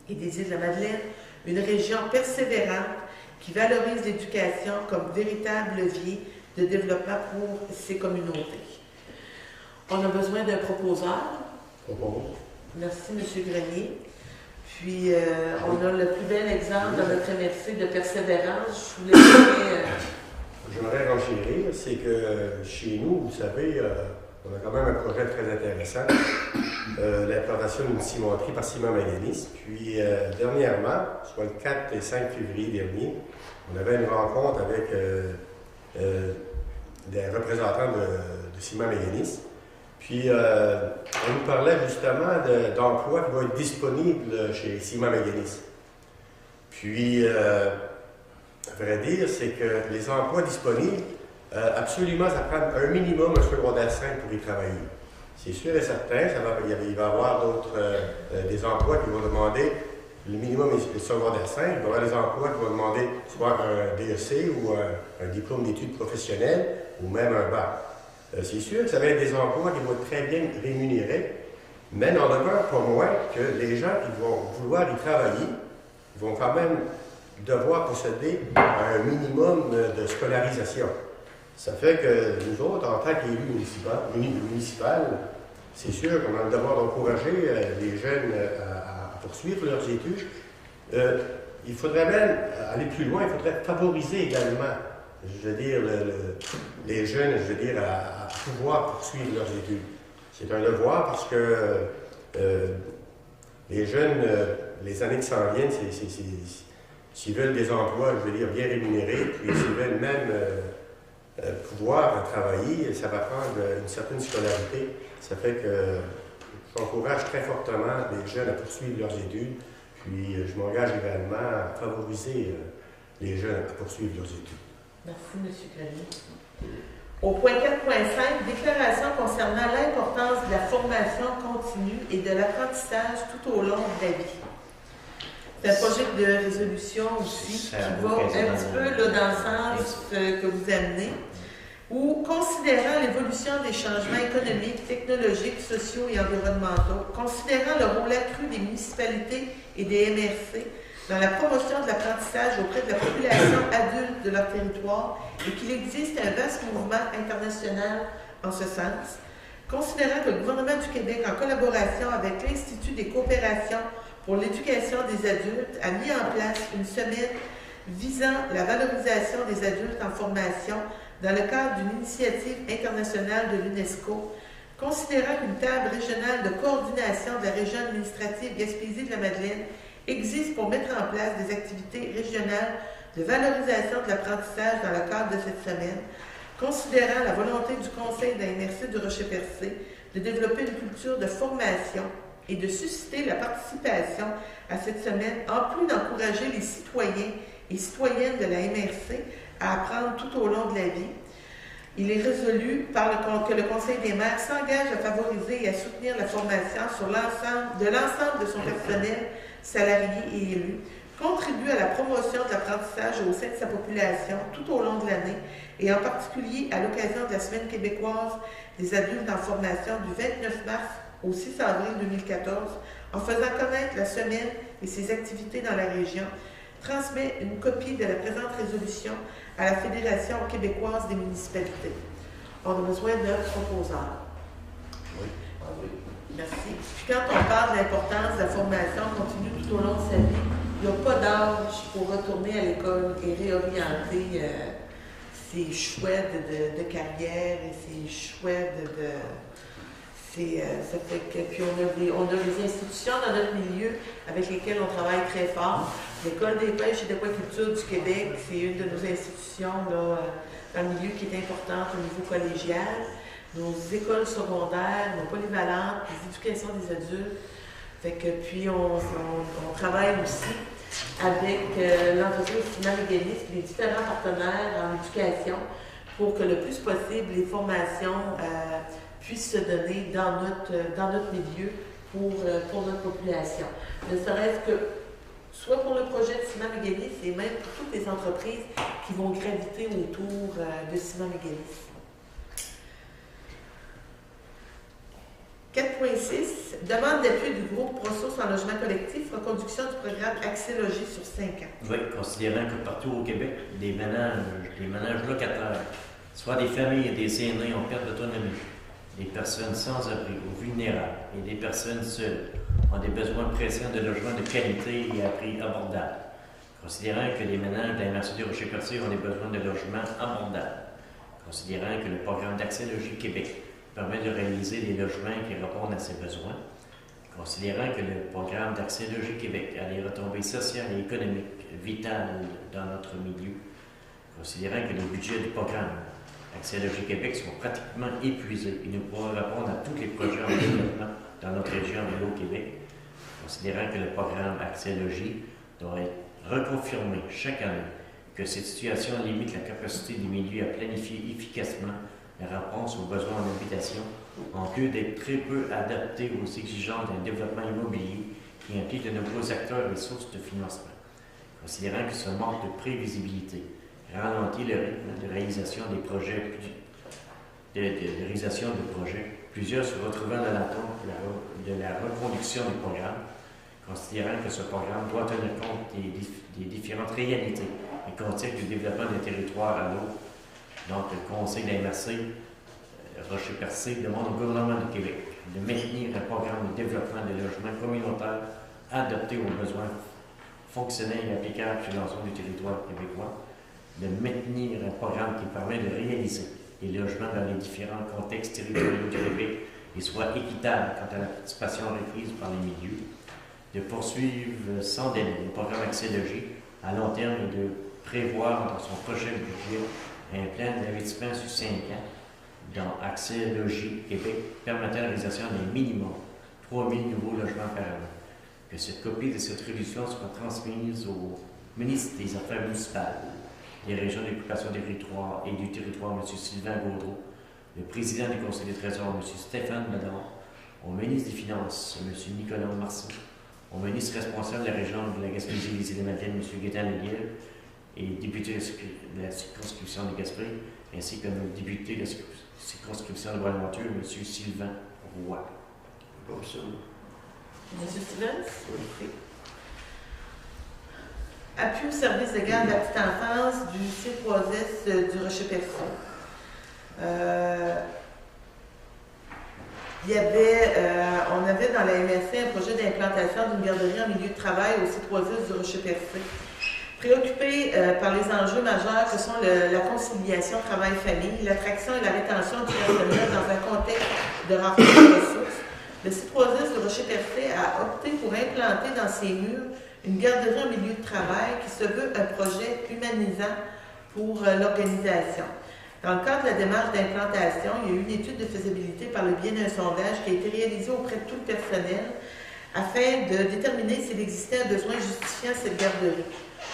et des îles de la Madeleine une région persévérante qui valorise l'éducation comme véritable levier de développement pour ces communautés. On a besoin d'un proposeur. Merci, M. Grenier. Puis, on a le plus bel exemple dans notre MRC de persévérance. Je voulais J'aimerais renchérir, c'est que chez nous, vous savez, on a quand même un projet très intéressant, l'implantation d'une cimenterie par Ciment Maganisme. Puis, dernièrement, soit le 4 et 5 février dernier, on avait une rencontre avec des représentants de Ciment Maganisme. Puis, on nous parlait justement d'emplois qui vont être disponibles chez Ciment Maganisme. Puis, à vrai dire, c'est que les emplois disponibles, absolument, ça prend un minimum un secondaire 5 pour y travailler. C'est sûr et certain, il va y avoir des emplois qui vont demander le minimum est secondaire 5. Il va y avoir des emplois qui vont demander soit un DEC ou un diplôme d'études professionnelles ou même un bac. C'est sûr que ça va être des emplois qui vont être très bien rémunérés, mais n'en demeure pas moins que les gens qui vont vouloir y travailler vont quand même devoir posséder un minimum de scolarisation. Ça fait que nous autres, en tant qu'élus municipaux, c'est sûr qu'on a le devoir d'encourager les jeunes à poursuivre leurs études. Il faudrait même aller plus loin, il faudrait favoriser également, je veux dire, les jeunes, je veux dire, à pouvoir poursuivre leurs études. C'est un devoir parce que les jeunes, les années qui s'en viennent, s'ils veulent des emplois, je veux dire, bien rémunérés, puis s'ils veulent même pouvoir travailler, ça va prendre une certaine scolarité. Ça fait que j'encourage très fortement les jeunes à poursuivre leurs études, puis je m'engage également à favoriser les jeunes à poursuivre leurs études. Merci, M. Grenier. Au point 4.5, déclaration concernant l'importance de la formation continue et de l'apprentissage tout au long de la vie. C'est un projet de résolution aussi qui va un petit peu là, dans le sens que vous amenez, où, considérant l'évolution des changements économiques, technologiques, sociaux et environnementaux, considérant le rôle accru des municipalités et des MRC dans la promotion de l'apprentissage auprès de la population adulte de leur territoire et qu'il existe un vaste mouvement international en ce sens, considérant que le gouvernement du Québec, en collaboration avec l'Institut des coopérations pour l'éducation des adultes, a mis en place une semaine visant la valorisation des adultes en formation dans le cadre d'une initiative internationale de l'UNESCO, considérant qu'une table régionale de coordination de la région administrative Gaspésie-de-la-Madeleine existe pour mettre en place des activités régionales de valorisation de l'apprentissage dans le cadre de cette semaine, considérant la volonté du Conseil de la MRC du Rocher-Percé de développer une culture de formation et de susciter la participation à cette semaine, en plus d'encourager les citoyens et citoyennes de la MRC à apprendre tout au long de la vie. Il est résolu que le Conseil des maires s'engage à favoriser et à soutenir la formation de l'ensemble de son personnel, salariés et élus, contribue à la promotion de l'apprentissage au sein de sa population tout au long de l'année et en particulier à l'occasion de la Semaine québécoise des adultes en formation du 29 mars au 6 avril 2014, en faisant connaître la semaine et ses activités dans la région, transmet une copie de la présente résolution à la Fédération québécoise des municipalités. On a besoin d'un proposeur. Oui. Merci. Puis quand on parle de l'importance de la formation continue tout au long de sa vie, il n'y a pas d'âge pour retourner à l'école et réorienter ses choix de carrière et ses choix ça fait que, puis on a des institutions dans notre milieu avec lesquelles on travaille très fort. L'École des pêches et d'aquaculture du Québec, c'est une de nos institutions là, dans le milieu qui est importante au niveau collégial. Nos écoles secondaires, nos polyvalentes, les éducations des adultes. Fait que, puis on travaille aussi avec l'entreprise Simon Méganis et les différents partenaires en éducation pour que le plus possible les formations puissent se donner dans notre milieu pour notre population. Ne serait-ce que soit pour le projet de Simon Méganis et même pour toutes les entreprises qui vont graviter autour de Simon Méganis. 4.6, demande d'appui du groupe Prossos en logement collectif, reconduction du programme Accès Logis sur 5 ans. Oui, considérant que partout au Québec, les ménages locataires, soit des familles et des aînés en perte d'autonomie, des personnes sans abri ou vulnérables et des personnes seules ont des besoins pressants de logements de qualité et à prix abordable. Considérant que les ménages de la MRC du Rocher-Percé ont des besoins de logements abordables. Considérant que le programme d'Accès Logis Québec permet de réaliser des logements qui répondent à ces besoins. Considérant que le programme d'Accès Logis Québec a des retombées sociales et économiques vitales dans notre milieu. Considérant que les budgets du programme Accès Logis Québec sont pratiquement épuisés et nous pourrons répondre à tous les projets en développement dans notre région et au Québec. Considérant que le programme Accès Logis doit être reconfirmé chaque année, que cette situation limite la capacité du milieu à planifier efficacement la réponse aux besoins en habitation, en lieu d'être très peu adapté aux exigences d'un développement immobilier qui implique de nombreux acteurs et sources de financement. Considérant que ce manque de prévisibilité ralentit le rythme de réalisation des projets, plusieurs se retrouvant dans l'attente de la reconduction du programme, considérant que ce programme doit tenir compte des différentes réalités et contextes du développement d'un territoire à l'autre. Donc, le Conseil de la MRC Rocher-Percé demande au gouvernement du Québec de maintenir un programme de développement des logements communautaires adapté aux besoins fonctionnels et applicables sur l'ensemble du territoire québécois, de maintenir un programme qui permet de réaliser les logements dans les différents contextes territoriaux du Québec et soit équitable quant à la participation requise par les milieux, de poursuivre sans délai le programme Accès Logis à long terme et de prévoir dans son projet budget un plan d'investissement sur 5 ans dans Accès Logis Québec permettant la réalisation d'un minimum 3 000 nouveaux logements par an. Que cette copie de cette résolution soit transmise au ministre des Affaires municipales, des régions d'occupation des territoires et du territoire, M. Sylvain Gaudreau, le président du Conseil des Trésors, M. Stéphane Bedard, au ministre des Finances, M. Nicolas Marcy, au ministre responsable de la région de la Gaspésie des Îles-et-Madeleines, M. Gaétan Leguil, et député de la circonscription de Gaspé, ainsi que le député de la circonscription de Bois-Monture, M. Sylvain Roy. Comme ça. M. Stevens? Oui. Appui au service de garde de la petite enfance du C3S du Rocher-Percé. On avait dans la MSC un projet d'implantation d'une garderie en milieu de travail au C3S du Rocher-Percé. Préoccupé par les enjeux majeurs que sont la conciliation travail-famille, l'attraction et la rétention du personnel dans un contexte de rareté de ressources, le C3S du Rocher-Percé a opté pour implanter dans ses murs une garderie en milieu de travail qui se veut un projet humanisant pour l'organisation. Dans le cadre de la démarche d'implantation, il y a eu une étude de faisabilité par le biais d'un sondage qui a été réalisé auprès de tout le personnel afin de déterminer s'il existait un besoin justifiant cette garderie.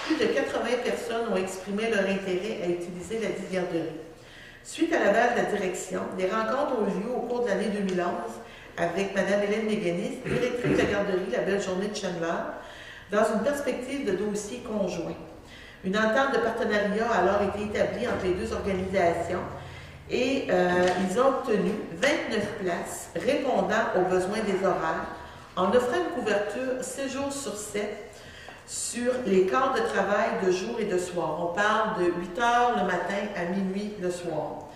Plus de 80 personnes ont exprimé leur intérêt à utiliser la dite garderie. Suite à l'aval de la direction, des rencontres ont eu lieu au cours de l'année 2011 avec Mme Hélène Méganis, directrice de la garderie La Belle Journée de Chennevières, dans une perspective de dossier conjoint. Une entente de partenariat a alors été établie entre les deux organisations et ils ont obtenu 29 places répondant aux besoins des horaires en offrant une couverture 7 jours sur 7 sur les quarts de travail de jour et de soir. On parle de 8 heures le matin à minuit le soir.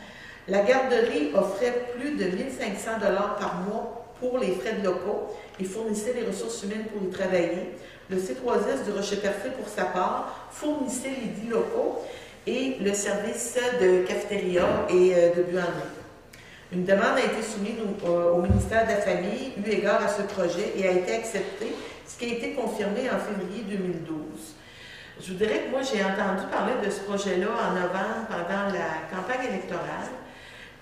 La garderie offrait plus de 1 500 $ par mois pour les frais de locaux et fournissait les ressources humaines pour y travailler. Le C3S du Rocher-Percé, pour sa part, fournissait les dits locaux et le service de cafétéria et de buanderie. Une demande a été soumise au ministère de la Famille, eu égard à ce projet, et a été acceptée, ce qui a été confirmé en février 2012. Je vous dirais que moi, j'ai entendu parler de ce projet-là en novembre pendant la campagne électorale.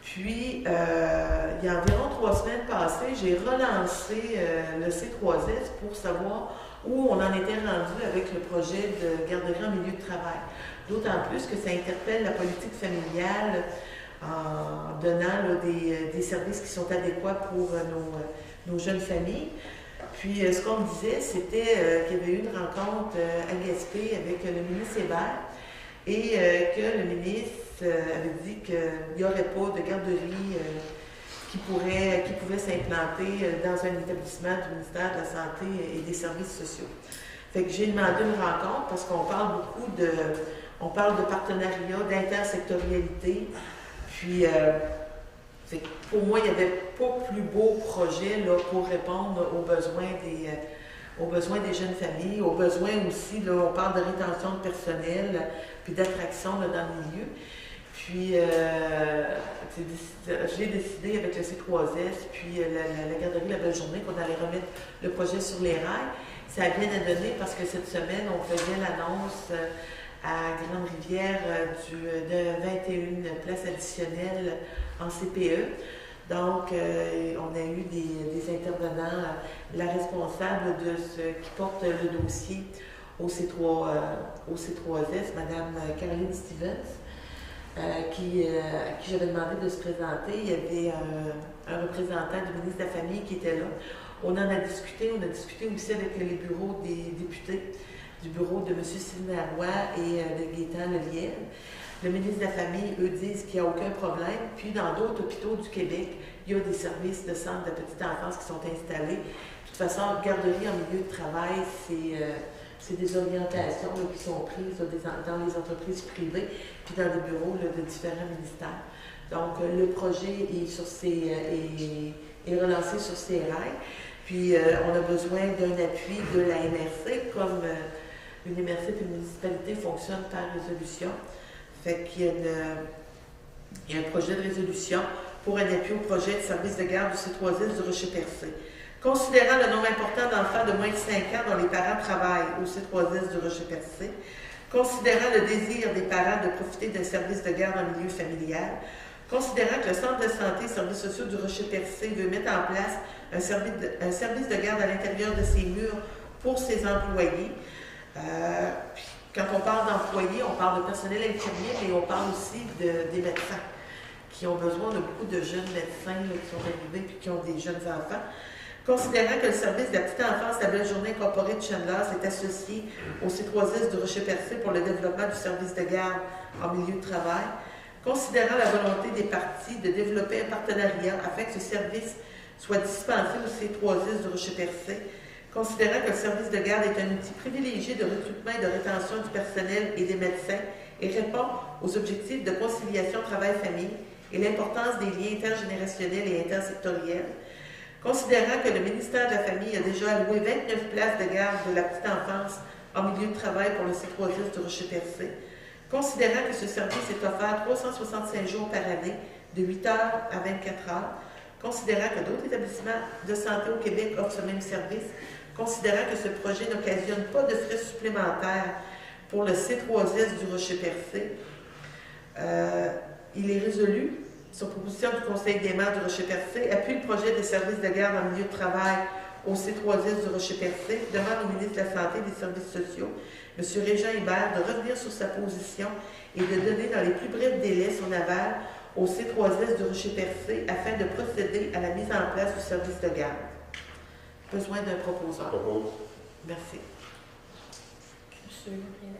Puis, il y a environ 3 semaines passées, j'ai relancé le C3S pour savoir où on en était rendu avec le projet de garderie en milieu de travail. D'autant plus que ça interpelle la politique familiale en donnant là, des services qui sont adéquats pour nos jeunes familles. Puis, ce qu'on me disait, c'était qu'il y avait eu une rencontre à Gaspé avec le ministre Hébert et que le ministre avait dit qu'il n'y aurait pas de garderie qui pouvait s'implanter dans un établissement du ministère de la Santé et des Services sociaux. Fait que j'ai demandé une rencontre parce qu'on parle beaucoup on parle de partenariat, d'intersectorialité. Puis, pour moi, il n'y avait pas plus beau projet là, pour répondre aux besoins des jeunes familles, aux besoins aussi, là, on parle de rétention de personnel, puis d'attraction dans le milieu. Puis, j'ai décidé avec le C3S, puis la garderie La Belle Journée, qu'on allait remettre le projet sur les rails. Ça a bien donné parce que cette semaine, on faisait l'annonce à Grande-Rivière de 21 places additionnelles en CPE. Donc, on a eu des intervenants, la responsable de qui porte le dossier au C3S, Mme Caroline Stevens, à qui j'avais demandé de se présenter. Il y avait un représentant du ministre de la Famille qui était là. On en a discuté. On a discuté aussi avec les bureaux des députés, du bureau de M. Sylvain Roy et de Gaétan Leguil. Le ministre de la Famille, eux, disent qu'il n'y a aucun problème. Puis, dans d'autres hôpitaux du Québec, il y a des services de centre de petite enfance qui sont installés. De toute façon, garderie en milieu de travail, c'est des orientations là, qui sont prises là, dans les entreprises privées puis dans les bureaux là, de différents ministères. Donc, le projet est, est relancé sur ses rails. Puis, on a besoin d'un appui de la MRC, comme une MRC et une municipalité fonctionnent par résolution. Fait qu'il y a un projet de résolution pour un appui au projet de service de garde du C3S du Rocher-Percé. Considérant le nombre important d'enfants de moins de 5 ans dont les parents travaillent au C3S du Rocher-Percé, considérant le désir des parents de profiter d'un service de garde en milieu familial, considérant que le Centre de santé et services sociaux du Rocher-Percé veut mettre en place un service de garde à l'intérieur de ses murs pour ses employés. Quand on parle d'employés, on parle de personnel infirmier, mais on parle aussi des médecins qui ont besoin de beaucoup de jeunes médecins là, qui sont arrivés et qui ont des jeunes enfants. Considérant que le service de la petite enfance de la Belle Journée incorporée de Chandler est associé au C3S du Rocher-Percé pour le développement du service de garde en milieu de travail, considérant la volonté des parties de développer un partenariat afin que ce service soit dispensé au C3S du Rocher-Percé, considérant que le service de garde est un outil privilégié de recrutement et de rétention du personnel et des médecins et répond aux objectifs de conciliation travail-famille et l'importance des liens intergénérationnels et intersectoriels, considérant que le ministère de la Famille a déjà alloué 29 places de garde de la petite enfance en milieu de travail pour le C3S du Rocher-Percé, considérant que ce service est offert 365 jours par année, de 8 heures à 24 heures, considérant que d'autres établissements de santé au Québec offrent ce même service, considérant que ce projet n'occasionne pas de frais supplémentaires pour le C3S du Rocher-Percé, il est résolu, sur proposition du Conseil des maires du Rocher-Percé, appuie le projet de service de garde en milieu de travail au C3S du Rocher-Percé, demande au ministre de la Santé et des Services sociaux, M. Régent Hébert, de revenir sur sa position et de donner dans les plus brefs délais son aval au C3S du Rocher-Percé afin de procéder à la mise en place du service de garde. Besoin d'un proposeur. Merci. Monsieur le Président.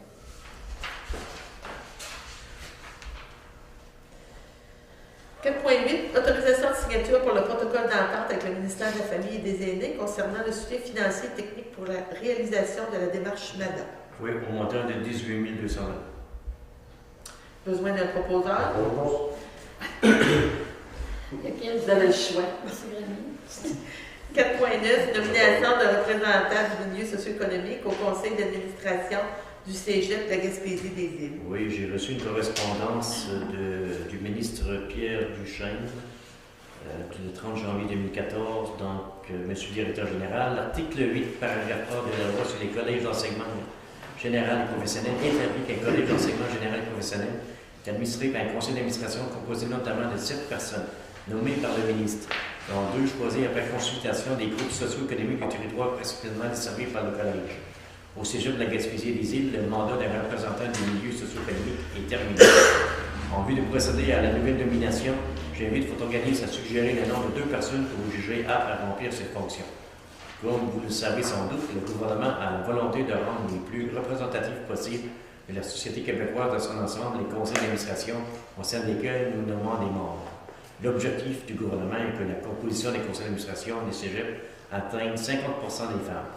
4.8, autorisation de signature pour le protocole d'entente avec le ministère de la Famille et des Aînés concernant le soutien financier et technique pour la réalisation de la démarche MADA. Oui, au montant de 18 200 $. Besoin d'un proposeur? Vous avez le choix. Monsieur Grenier. 4.9, nomination de représentants du milieu socio-économique au conseil d'administration du Cégep de la Gaspésie-des-Îles. Oui, j'ai reçu une correspondance du ministre Pierre Duchesne le 30 janvier 2014. Donc, Monsieur le directeur général, l'article 8, paragraphe 3 de la loi sur les collèges d'enseignement général et professionnel établit qu'un collège d'enseignement général et professionnel est administré par un conseil d'administration composé notamment de 7 personnes nommées par le ministre, dont 2 choisis après consultation des groupes socio-économiques du territoire principalement desservis par le collège. Au Cégep de la Gaspésie-des-Îles, le mandat d'un représentant du milieu socio-économique est terminé. En vue de procéder à la nouvelle nomination, j'invite votre organisme à suggérer le nom de 2 personnes que vous jugez aptes à remplir cette fonction. Comme vous le savez sans doute, le gouvernement a la volonté de rendre les plus représentatifs possibles de la société québécoise dans son ensemble les conseils d'administration au sein desquels nous nommons des membres. L'objectif du gouvernement est que la composition des conseils d'administration des cégeps atteigne 50% des femmes.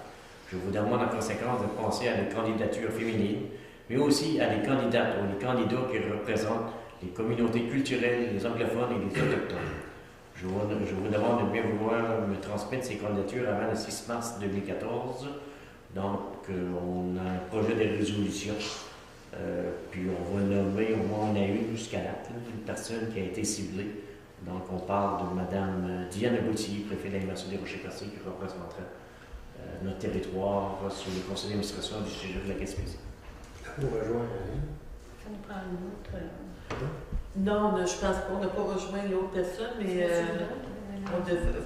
Je vous demande en conséquence de penser à des candidatures féminines, mais aussi à des candidates ou des candidats qui représentent les communautés culturelles, les anglophones et les autochtones. Je vous demande de bien vouloir me transmettre ces candidatures avant le 6 mars 2014. Donc, on a un projet de résolution, puis on va nommer, au moins on a eu jusqu'à date, une personne qui a été ciblée. Donc, on parle de Mme Diane Gauthier, préfet de la MRC des Rocher-Percé, qui représenterait notre territoire sur le conseil d'administration du Cégep de la Gaspésie. Nous rejoindre, Ça nous prend une autre. Non, je pense qu'on n'a pas rejoint l'autre personne, mais il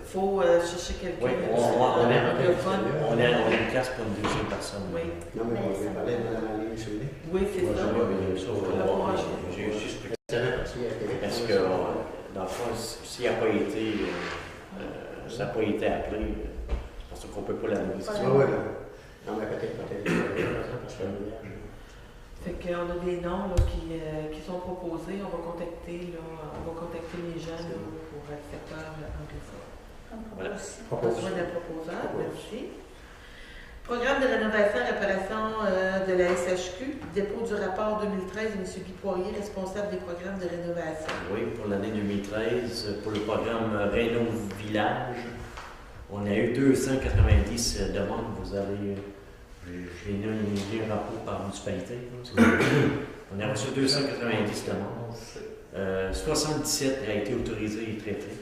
faut chercher quelqu'un. Oui, on a une place pour une deuxième personne. Oui, Non, mais on va parler de Mme Aline Soulier. oui c'est ça. J'ai eu suspecté. Parce que, dans le fond, s'il n'a pas été, ça n'a pas été appelé, c'est pour ça qu'on ne peut pas la nommer. Oui, non, mais peut-être parce que Fait qu'on a des noms là, qui sont proposés. On va contacter les gens là, pour le secteur anglophone. Voilà. Besoin d'un proposeur, merci. Programme de rénovation et réparation de la SHQ, dépôt du rapport 2013, M. Guy Poirier, responsable des programmes de rénovation. Oui, pour l'année 2013, pour le programme Rénov Village, on a eu 290 demandes. Vous avez, j'ai lu un rapport par municipalité. On a reçu 290 demandes. 77 a été autorisé et traité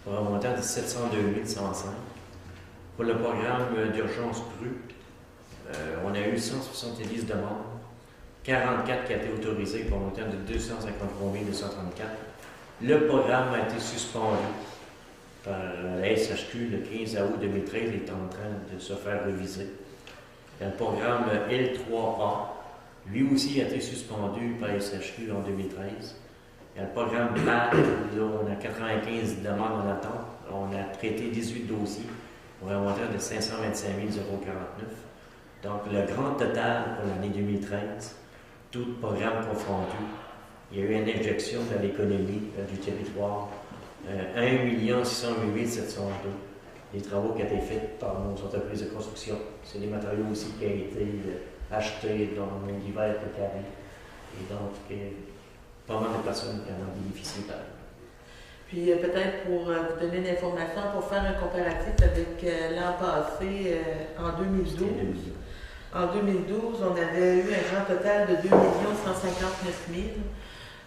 pour un montant de 702 105. Pour le programme d'urgence crue, on a eu 170 demandes, 44 qui ont été autorisées pour un montant de 253 234. Le programme a été suspendu par la SHQ le 15 août 2013 et est en train de se faire réviser. Le programme L3A, lui aussi a été suspendu par la SHQ en 2013. Il y a le programme PAD, là, on a 95 demandes en attente. On a traité 18 dossiers pour un montant de 525 049. Donc, le grand total pour l'année 2013, tout programme confondu, il y a eu une injection dans l'économie du territoire, 1 608 702. Les travaux qui ont été faits par nos entreprises de construction. C'est des matériaux aussi qui ont été achetés dans l'hiver qui arrive. Et donc, pas mal de personnes qui en ont bénéficié par. Puis peut-être pour vous donner une information, pour faire un comparatif avec l'an passé, en 2012. En 2012, on avait eu un grand total de 2 159 000.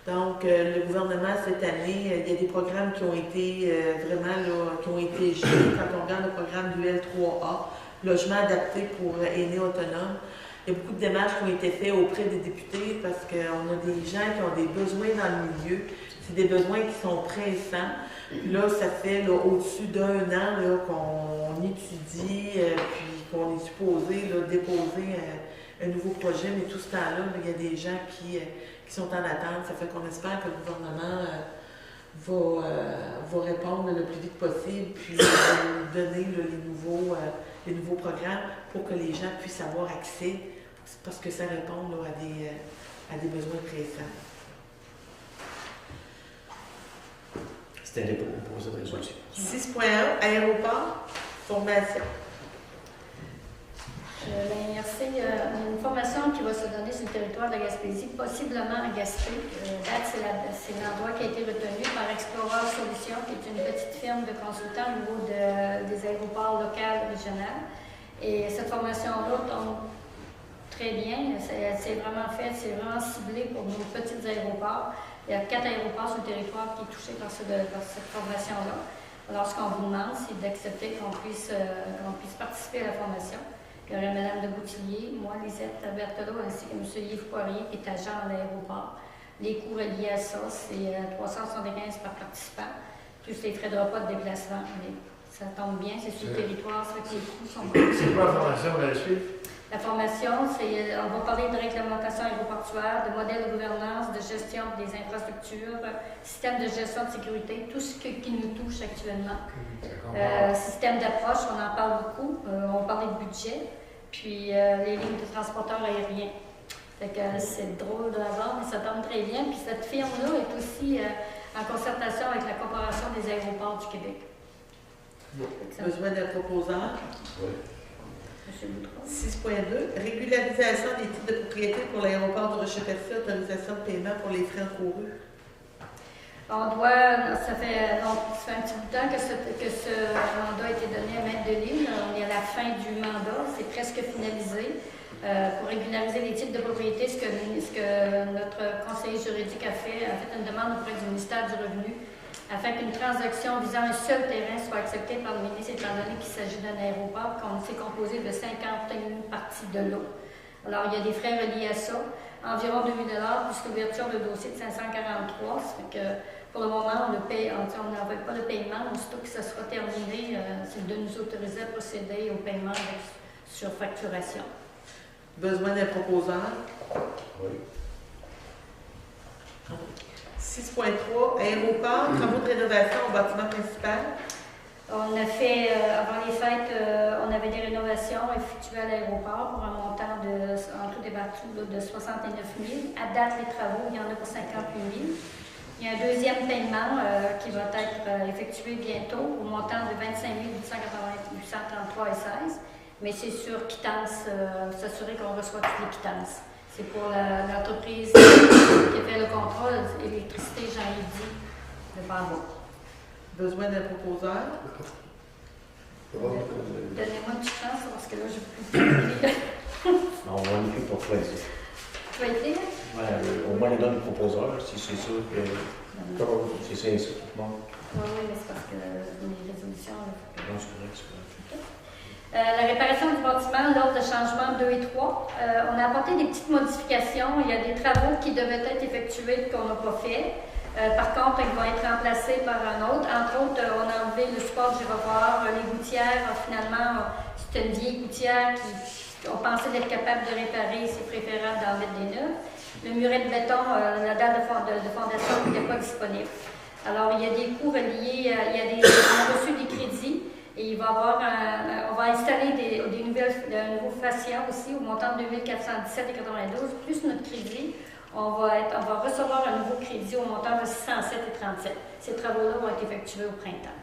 Donc, le gouvernement, cette année, il y a des programmes qui ont été vraiment là, qui ont été gelés. Quand on regarde le programme du L3A, logement adapté pour aînés autonomes, il y a beaucoup de démarches qui ont été faites auprès des députés parce qu'on a des gens qui ont des besoins dans le milieu. C'est des besoins qui sont pressants. Puis là, ça fait au-dessus d'un an là, qu'on étudie, puis qu'on est supposé là, déposer un nouveau projet. Mais tout ce temps-là, il y a des gens qui sont en attente. Ça fait qu'on espère que le gouvernement va répondre le plus vite possible, puis nous donner là, les nouveaux programmes pour que les gens puissent avoir accès, parce que ça répond là, à des besoins pressants. C'était les propositions de résolution. 6.1, aéroport, formation. Merci. Il y a une formation qui va se donner sur le territoire de la Gaspésie, possiblement à Gaspé. C'est l'endroit qui a été retenu par Explorer Solutions, qui est une petite firme de consultants au niveau des aéroports locaux régionaux. Et cette formation-là tombe très bien. C'est vraiment fait, c'est vraiment ciblé pour nos petits aéroports. Il y a 4 aéroports sur le territoire qui sont touchés par cette formation-là. Alors, ce qu'on vous demande, c'est d'accepter qu'on puisse participer à la formation. Il y aurait Mme de Boutillier, moi, Lisette Berthelot, ainsi que M. Yves Poirier, qui est agent à l'aéroport. Les coûts reliés à ça, c'est 375 par participant, plus les frais de repas de déplacement. Mais ça tombe bien, c'est sur le territoire, ça fait que les coûts sont bons. C'est quoi la formation à la suite? La formation, on va parler de réglementation aéroportuaire, de modèle de gouvernance, de gestion des infrastructures, système de gestion de sécurité, tout ce qui nous touche actuellement. Système d'approche, on en parle beaucoup. On parlait de budget, puis les lignes de transporteurs aériens. Fait que c'est drôle de l'avant, mais ça tombe très bien. Puis cette firme-là est aussi en concertation avec la Corporation des aéroports du Québec. Besoin d'un proposeur. Oui. 6.2, régularisation des titres de propriété pour l'aéroport de Rocher-Percé, autorisation de paiement pour les frais encourus. Ça fait un petit bout de temps que ce mandat a été donné à Maître Delisle. On est à la fin du mandat, c'est presque finalisé. Pour régulariser les titres de propriété, ce que notre conseiller juridique a fait une demande auprès du ministère du Revenu afin qu'une transaction visant un seul terrain soit acceptée par le ministre, étant donné qu'il s'agit d'un aéroport, qu'on s'est composé de 51 parties de l'eau. Alors, il y a des frais reliés à ça, environ 2 000 plus l'ouverture de dossier de 543. Ça fait que pour le moment, on n'envoie pas le paiement. Aussitôt que ça sera terminé, c'est de nous autoriser à procéder au paiement sur facturation. Besoin d'un proposeur. Oui. 6.3, aéroport, travaux de rénovation au bâtiment principal. On a fait, avant les fêtes, on avait des rénovations effectuées à l'aéroport pour un montant en tout et partout de 69 000. À date, les travaux, il y en a pour 58 000. Il y a un deuxième paiement qui va être effectué bientôt au montant de 25 833,16 $. mais c'est sur quittance, s'assurer qu'on reçoit toutes les quittances. C'est pour l'entreprise qui a fait le contrôle électricité Jean-Yves de Bambou. Besoin d'un proposeur? Donnez-moi une petite chance parce que là, je peux plus. On va en écrire pour toi ici. Tu vas écrire? Ouais, au moins, on donne le proposeur, si c'est sûr que. C'est ça, ici. Bon. Oui, mais c'est parce que les résolutions. Non, c'est correct, c'est correct. La réparation du bâtiment, l'ordre de changement 2 et 3. On a apporté des petites modifications. Il y a des travaux qui devaient être effectués qu'on n'a pas fait. Par contre, ils vont être remplacés par un autre. Entre autres, on a enlevé le support gyrophare, les gouttières. Finalement, c'était une vieille gouttière qu'on pensait d'être capable de réparer. C'est préférable d'en mettre des neufs. Le muret de béton, la dalle de fondation n'était pas disponible. Alors, il y a des coûts reliés, on a reçu des crédits et il va y avoir on va installer un nouveau fascia aussi au montant de 2 417,92 plus notre crédit. On va recevoir un nouveau crédit au montant de 607,37. Ces travaux-là vont être effectués au printemps.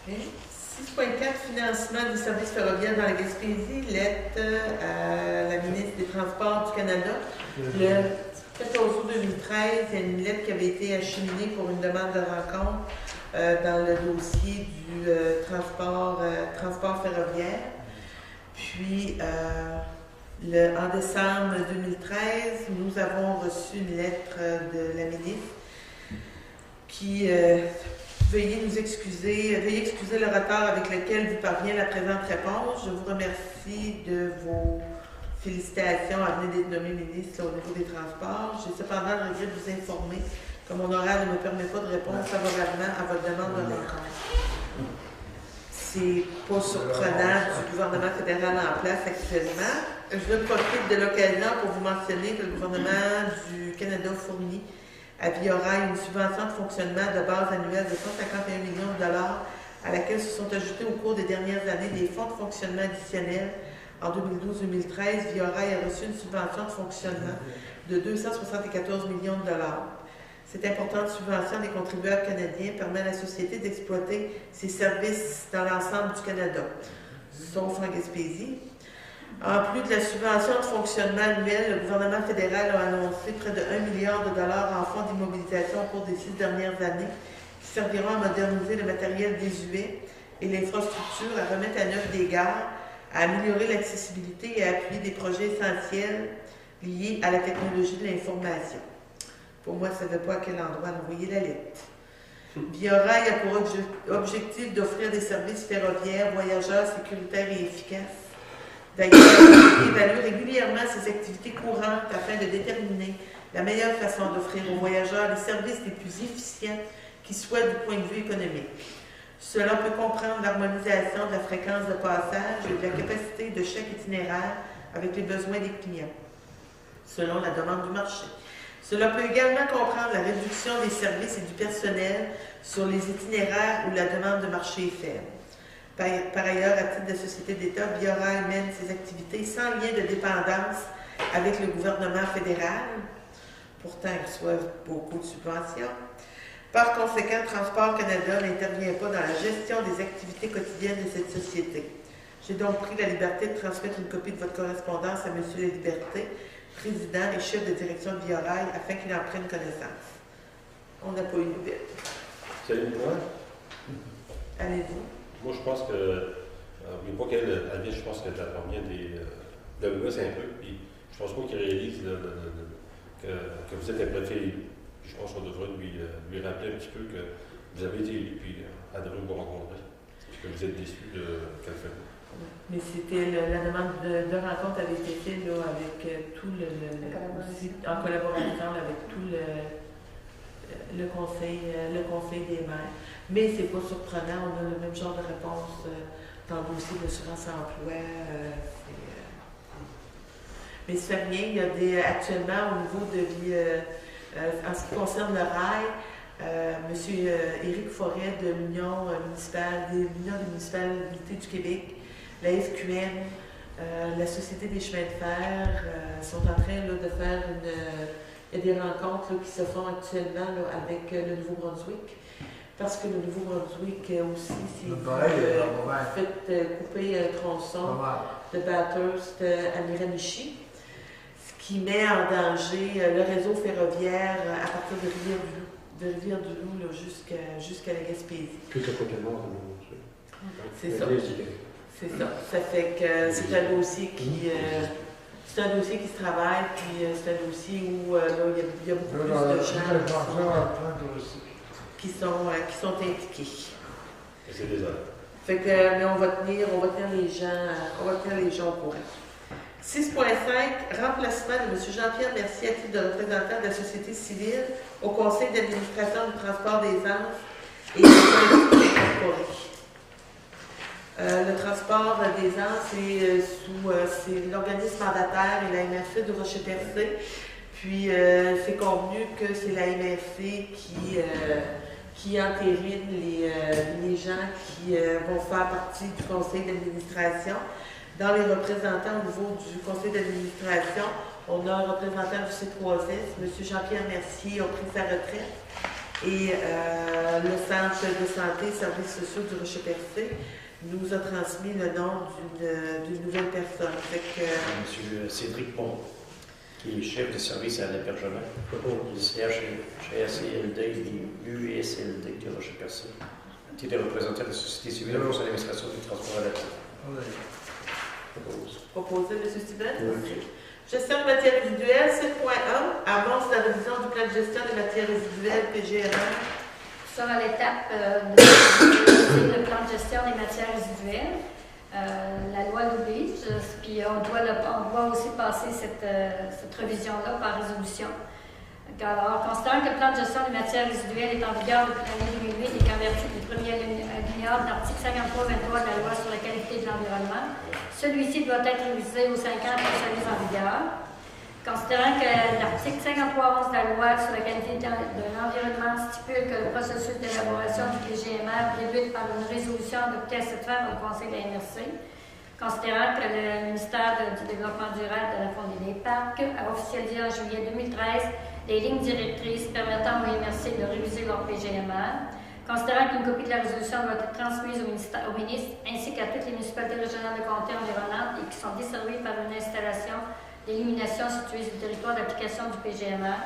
Okay. 6.4, financement des services ferroviaires dans la Gaspésie, lettre à la ministre des Transports du Canada. Le 14 août 2013, il y a une lettre qui avait été acheminée pour une demande de rencontre dans le dossier du transport ferroviaire. Puis, en décembre 2013, nous avons reçu une lettre de la ministre qui veuillez excuser le retard avec lequel vous parvient la présente réponse. Je vous remercie de vos félicitations à venir d'être nommé ministre au niveau des transports. J'ai cependant le regret de vous informer que mon horaire ne me permet pas de répondre favorablement à votre demande de rencontre. C'est pas surprenant du gouvernement fédéral en place actuellement. Je veux profiter de l'occasion pour vous mentionner que le gouvernement du Canada fournit à Via Rail une subvention de fonctionnement de base annuelle de 151 millions de dollars à laquelle se sont ajoutés au cours des dernières années des fonds de fonctionnement additionnels. En 2012-2013, Via Rail a reçu une subvention de fonctionnement de 274 millions de dollars. Cette importante subvention des contribuables canadiens permet à la société d'exploiter ses services dans l'ensemble du Canada, sauf en Gaspésie. En plus de la subvention de fonctionnement annuel, le gouvernement fédéral a annoncé près de 1 milliard de dollars en fonds d'immobilisation au cours des 6 dernières années, qui serviront à moderniser le matériel désuet et l'infrastructure, à remettre à neuf des gares, à améliorer l'accessibilité et à appuyer des projets essentiels liés à la technologie de l'information. Pour moi, ça ne veut pas à quel endroit envoyer la lettre. Via Rail a pour objectif d'offrir des services ferroviaires, voyageurs, sécuritaires et efficaces. D'ailleurs, il évalue régulièrement ses activités courantes afin de déterminer la meilleure façon d'offrir aux voyageurs les services les plus efficients qui soient du point de vue économique. Cela peut comprendre l'harmonisation de la fréquence de passage et de la capacité de chaque itinéraire avec les besoins des clients, selon la demande du marché. Cela peut également comprendre la réduction des services et du personnel sur les itinéraires où la demande de marché est faible. Par ailleurs, à titre de société d'État, Via Rail mène ses activités sans lien de dépendance avec le gouvernement fédéral. Pourtant, ils reçoivent beaucoup de subventions. Par conséquent, Transport Canada n'intervient pas dans la gestion des activités quotidiennes de cette société. J'ai donc pris la liberté de transmettre une copie de votre correspondance à M. Laliberté, président et chef de direction de Via Rail, afin qu'il en prenne connaissance. On n'a pas eu de nouvelles. Salut, moi. Allez-y. Moi, je pense que, n'oublie pas qu'elle vient, je pense qu'elle vient de l'OMS un peu, puis je pense pas qu'il réalise que vous êtes un préfet élu. Je pense qu'on devrait lui rappeler un petit peu que vous avez été élu, puis elle devrait vous rencontrer, puis que vous êtes déçu de qu'elle fait. Mais c'était la demande de rencontre avait été faite là, avec tout en collaboration avec tout le conseil des maires. Mais c'est pas surprenant, on a le même genre de réponse dans le dossier d'assurance emploi. Mais ça fait rien, il y a actuellement au niveau en ce qui concerne le rail, M. Éric Forêt de l'Union des municipalités du Québec, la FQM, la Société des chemins de fer sont en train là, de faire il y a des rencontres là, qui se font actuellement là, avec le Nouveau-Brunswick. parce que le Nouveau-Brunswick aussi, c'est fait couper un tronçon de Bathurst à Miramichi, ce qui met en danger le réseau ferroviaire à partir de Rivière-du-Loup là, jusqu'à la Gaspésie. Tout à côté nord de Nouveau-Brunswick. C'est ça. C'est ça. Ça fait que c'est un dossier qui... c'est un dossier qui se travaille, puis c'est un dossier où là, il y a beaucoup plus de gens qui sont impliqués. C'est désolé. Fait que, mais on va tenir les gens au courant. 6.5, remplacement de M. Jean-Pierre Mercier à titre de représentant de la société civile au conseil d'administration du transport des Anses et des collectivités incorporées. Le transport des Anses, c'est l'organisme mandataire et la MRC de Rocher-Percé. Puis c'est convenu que c'est la MRC qui entérine les gens qui vont faire partie du conseil d'administration. Dans les représentants au niveau du conseil d'administration, on a un représentant du C3S, M. Jean-Pierre Mercier, a pris sa retraite. Et le centre de santé et services sociaux du Rocher-Percé nous a transmis le nom d'une nouvelle personne. M. Cédric Bon, qui est chef de service à l'hébergement, du CHSLD et USLD de Rocher-Percé, qui était représentant de la société civile pour l'administration du transport adapté. Proposé, M. Stevens? Oui. Gestion de matières résiduelles, 7.1, avance la révision du plan de gestion des matières résiduelles, PGRM. Sur l'étape de le plan de gestion des matières résiduelles. La loi l'oblige, puis on doit aussi passer cette révision-là par résolution. Alors, considérant que le plan de gestion des matières résiduelles est en vigueur depuis l'année 2008 et qu'en vertu du premier alinéa de l'article 53-23 de la loi sur la qualité de l'environnement, celui-ci doit être révisé aux 5 ans pour sa mise en vigueur. Considérant que l'article 53.11 de la loi sur la qualité de l'environnement stipule que le processus d'élaboration du PGMR débute par une résolution adoptée à cette fin au Conseil de la MRC, considérant que le ministère du Développement durable de la Fondée des Parcs a officialisé en juillet 2013 les lignes directrices permettant aux MRC de réviser leur PGMR, considérant qu'une copie de la résolution doit être transmise au ministre ainsi qu'à toutes les municipalités régionales de comté environnantes et qui sont desservies par une installation d'élimination située sur le territoire d'application du PGMR,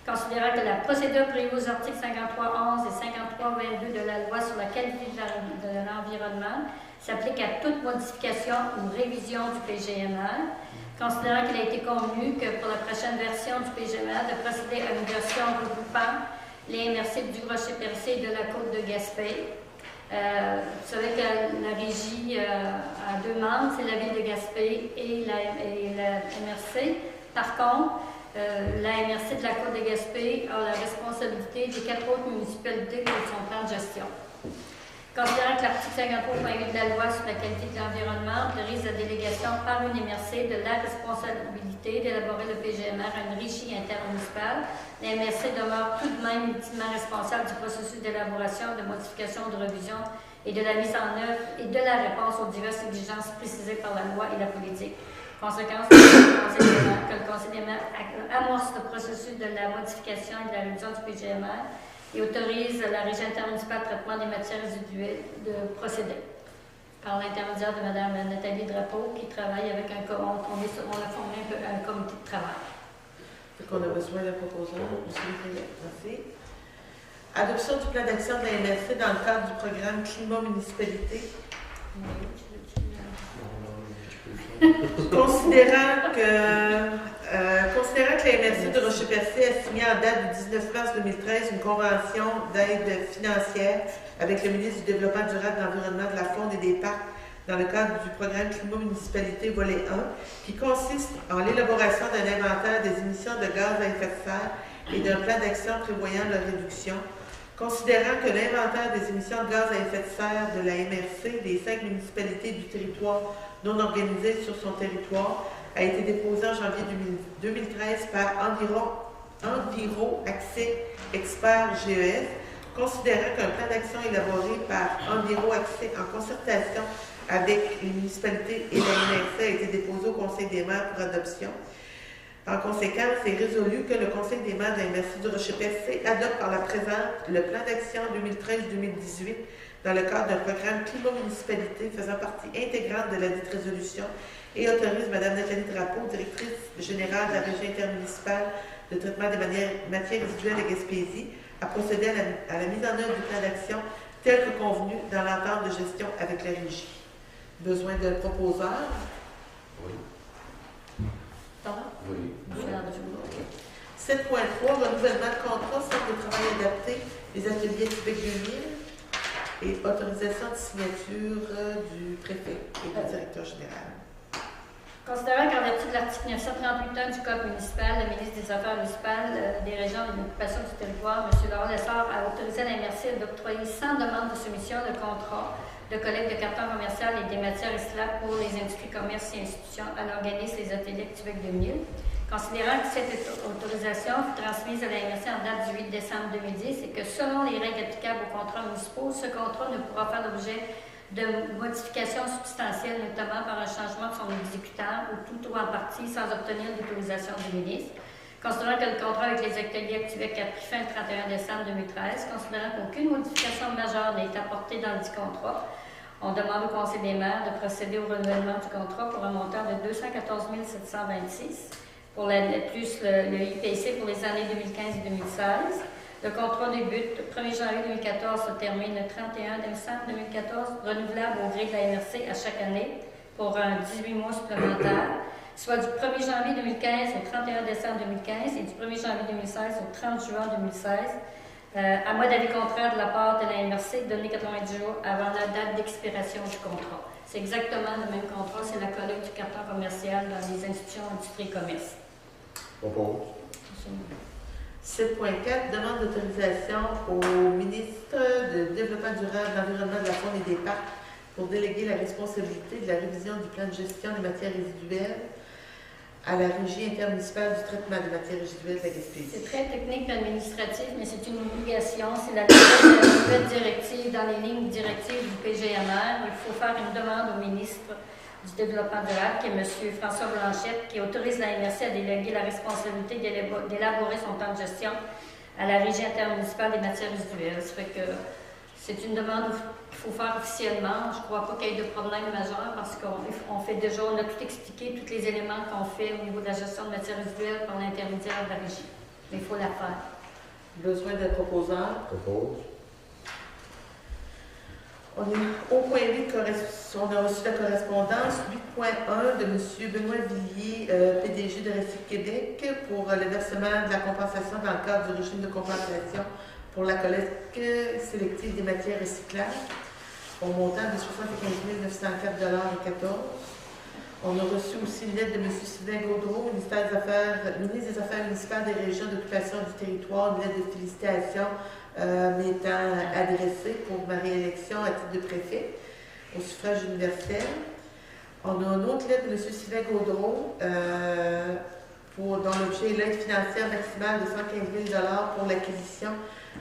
considérant que la procédure prévue aux articles 53.11 et 53.22 de la loi sur la qualité de l'environnement s'applique à toute modification ou révision du PGMR, considérant qu'il a été convenu que pour la prochaine version du PGMR, de procéder à une version regroupant les MRC du Rocher-Percé et de la Côte de Gaspé. Vous savez que la régie a 2 membres, c'est la ville de Gaspé et la MRC. Par contre, la MRC de la Côte de Gaspé a la responsabilité des 4 autres municipalités pour son plan de gestion. Considérant que l'article 53.8 de la loi sur la qualité de l'environnement autorise la délégation par une MRC de la responsabilité d'élaborer le PGMR à une régie intermunicipale, la MRC demeure tout de même ultimement responsable du processus d'élaboration, de modification, de révision et de la mise en œuvre et de la réponse aux diverses exigences précisées par la loi et la politique. Conséquence, que le Conseil des maires amorce le processus de la modification et de la révision du PGMR et autorise la régie intermunicipale de traitement des matières résiduelles de procéder par l'intermédiaire de Mme Nathalie Drapeau qui travaille avec on a formé un comité de travail. On a besoin d'un proposeur. Merci. Adoption du plan d'action de la MRC dans le cadre du programme Climat Municipalité. Considérant que la MRC de Rocher-Percé a signé en date du 19 mars 2013 une convention d'aide financière avec le ministre du Développement durable, de l'Environnement, de la Faune et des Parcs dans le cadre du programme Climat Municipalité volet 1, qui consiste en l'élaboration d'un inventaire des émissions de gaz à effet de serre et d'un plan d'action prévoyant leur réduction. Considérant que l'inventaire des émissions de gaz à effet de serre de la MRC des 5 municipalités du territoire non organisées sur son territoire a été déposé en janvier 2013 par Enviro Accès Expert GES, considérant qu'un plan d'action élaboré par Enviro Accès en concertation avec les municipalités et la MRC a été déposé au Conseil des maires pour adoption. En conséquence, c'est résolu que le Conseil des maires de la MRC du Rocher-Percé adopte par la présente le plan d'action 2013-2018 dans le cadre d'un programme climat-municipalité faisant partie intégrante de la dite résolution et autorise Mme Nathalie Drapeau, directrice générale de la régie intermunicipale de traitement des matières résiduelles à Gaspésie, à procéder à la mise en œuvre du plan d'action tel que convenu dans l'entente de gestion avec la régie. Besoin de proposeurs? Oui. Oui. 7.3, renouvellement de contrat, centre de travail adapté, les ateliers Québec 2000 et autorisation de signature du préfet et du directeur général. Considérant qu'en vertu de l'article 938 du Code municipal, le ministre des Affaires municipales, des régions et de l'occupation du territoire, M. Laurent Lessard, a autorisé la MRC d'octroyer sans demande de soumission de contrat de collecte de carton commercial et des matières recyclables pour les industries, commerces et institutions à l'organisme Les Ateliers Québec 2000. Considérant que cette autorisation fut transmise à la MRC en date du 8 décembre 2010 et que selon les règles applicables aux contrats municipaux, ce contrat ne pourra faire l'objet de modifications substantielles, notamment par un changement de son exécutant ou tout ou en partie sans obtenir l'autorisation du ministre. Considérant que le contrat avec les ateliers Québec a pris fin le 31 décembre 2013, considérant qu'aucune modification majeure n'est apportée dans le dit contrat, on demande au Conseil des maires de procéder au renouvellement du contrat pour un montant de 214 726 pour plus le IPC pour les années 2015 et 2016. Le contrat débute le 1er janvier 2014, se termine le 31 décembre 2014, renouvelable au gré de la MRC à chaque année pour un 18 mois supplémentaire, soit du 1er janvier 2015 au 31 décembre 2015 et du 1er janvier 2016 au 30 juin 2016, à moins d'avis contraire de la part de la MRC donné 90 jours avant la date d'expiration du contrat. C'est exactement le même contrat, c'est la collecte du carton commercial dans les institutions industrie et commerce. Propose. 7.4, demande d'autorisation au ministre du Développement durable, de l'Environnement, de la Faune et des Parcs pour déléguer la responsabilité de la révision du plan de gestion des matières résiduelles à la régie intermunicipale du traitement des matières résiduelles de la Gaspésie. C'est très technique et administratif, mais c'est une obligation. C'est la nouvelle directive dans les lignes directives du PGMR. Il faut faire une demande au ministre du Développement durable, qui est M. François Blanchette, qui autorise la MRC à déléguer la responsabilité d'élaborer son plan de gestion à la régie intermunicipale des matières résiduelles. Ça fait que c'est une demande qu'il faut faire officiellement. Je ne crois pas qu'il y ait de problème majeur parce qu'on fait déjà, on a tout expliqué, tous les éléments qu'on fait au niveau de la gestion de matières résiduelles par l'intermédiaire de la régie. Mais il faut la faire. Besoin de proposeurs. Propose. On est au point 8, on a reçu la correspondance 8.1 de M. Benoît Villiers, PDG de Recyc Québec, pour le versement de la compensation dans le cadre du régime de compensation pour la collecte sélective des matières recyclables, au montant de 75 904,14 $. On a reçu aussi une lettre de M. Sylvain Gaudreau, ministre des Affaires municipales des régions d'occupation du territoire, une lettre de félicitations m'étant adressée pour ma réélection à titre de préfet au suffrage universel. On a une autre lettre de M. Sylvain Gaudreau dont l'objet est l'aide financière maximale de 115 000 $ pour l'acquisition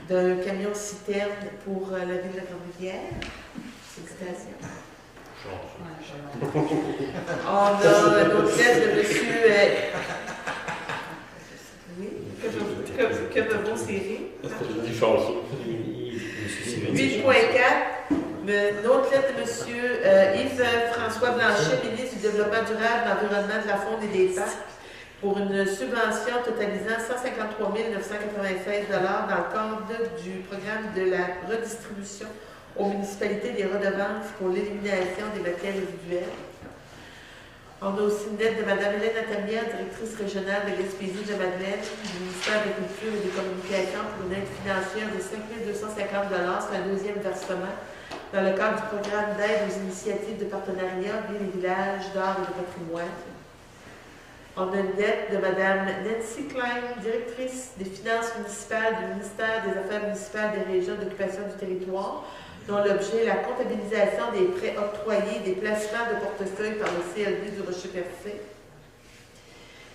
d'un camion citerne pour la ville de Grande-Rivière. Félicitations. On a une autre lettre de M. Oui, que veut vos séries? 8.4, une autre lettre de M. Yves-François Blanchet, ministre du Développement durable, de l'Environnement, de la Faune et des Parcs, pour une subvention totalisant 153 996 $ dans le cadre du programme de la redistribution aux municipalités des redevances pour l'élimination des matières résiduelles. On a aussi une lettre de Mme Hélène Natamière, directrice régionale de Gaspésie de Madeleine, du ministère de la Culture et des Communications, pour une aide financière de 5 250 $. C'est un deuxième versement dans le cadre du programme d'aide aux initiatives de partenariat villes et villages d'art et de patrimoine. On a une lettre de Mme Nancy Klein, directrice des finances municipales du ministère des Affaires municipales des régions d'occupation du territoire, dont l'objet est la comptabilisation des prêts octroyés, des placements de portefeuille par le CLD du Rocher-Percé.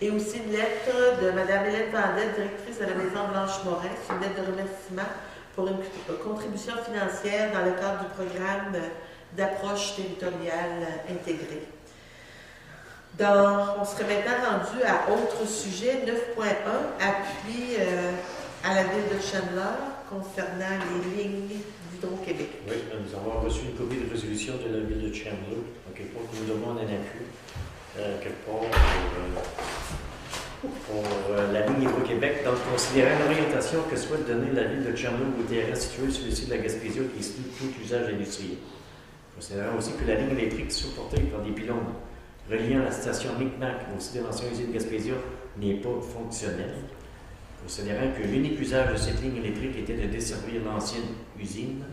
Et aussi une lettre de Mme Hélène Vandel, directrice de la Maison Blanche-Morin, une lettre de remerciement pour une contribution financière dans le cadre du programme d'approche territoriale intégrée. On serait maintenant rendu à autre sujet, 9.1, appui à la ville de Chandler concernant les lignes d'Hydro-Québec. Oui, nous avons reçu une copie de résolution de la ville de Chandler, quelque part, qui nous demande un appui, quelque part, pour la ligne Hydro-Québec, donc considérant l'orientation que souhaite donner la ville de Chandler au terrain situé sur le site de la Gaspésie qui exclut tout usage industriel. Considérant aussi que la ligne électrique supportée par des pylônes reliant la station Micmac au site de l'ancienne usine Gaspésia n'est pas fonctionnelle. Considérant que l'unique usage de cette ligne électrique était de desservir l'ancienne usine.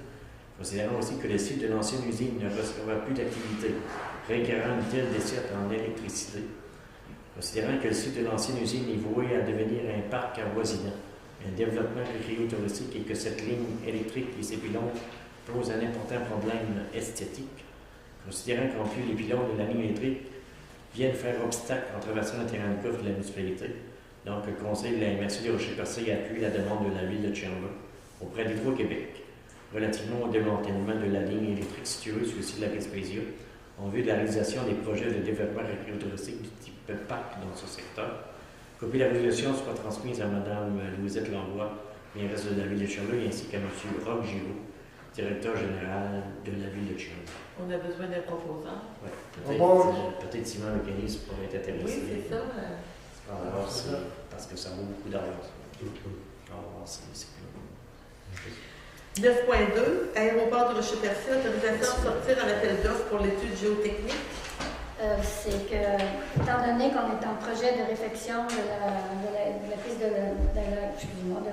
Considérant aussi que le site de l'ancienne usine ne recevra plus d'activité, requérant une telle desserte en électricité. Considérant que le site de l'ancienne usine est voué à devenir un parc avoisinant, un développement récréo-touristique et que cette ligne électrique et ses pylônes posent un important problème esthétique. Considérant qu'en plus les pylônes de la ligne électrique viennent faire obstacle en traversant le terrain de golf de la municipalité. Donc, le Conseil de la MRC de Rocher-Percé appuie la demande de la ville de Chandler auprès d'Hydro-Québec relativement au démantèlement de la ligne électrique située sur le site de la Gaspésia en vue de la réalisation des projets de développement récréo-touristique du type parc dans ce secteur. Copie de la résolution soit transmise à Mme Louisette Langlois, mairesse de la ville de Chandler, ainsi qu'à M. Roch Giraud, directeur général de la ville de Chandler. On a besoin d'un proposant. Ouais, peut-être Simon Mécanisme pourrait être intéressé. Oui, c'est ça. Alors, parce que ça vaut beaucoup d'argent. On va voir si c'est plus. 9.2, aéroport de Rocher-Percé, autorisation de sortir un appel d'offres pour l'étude géotechnique. C'est que, étant donné qu'on est en projet de réfection de la piste de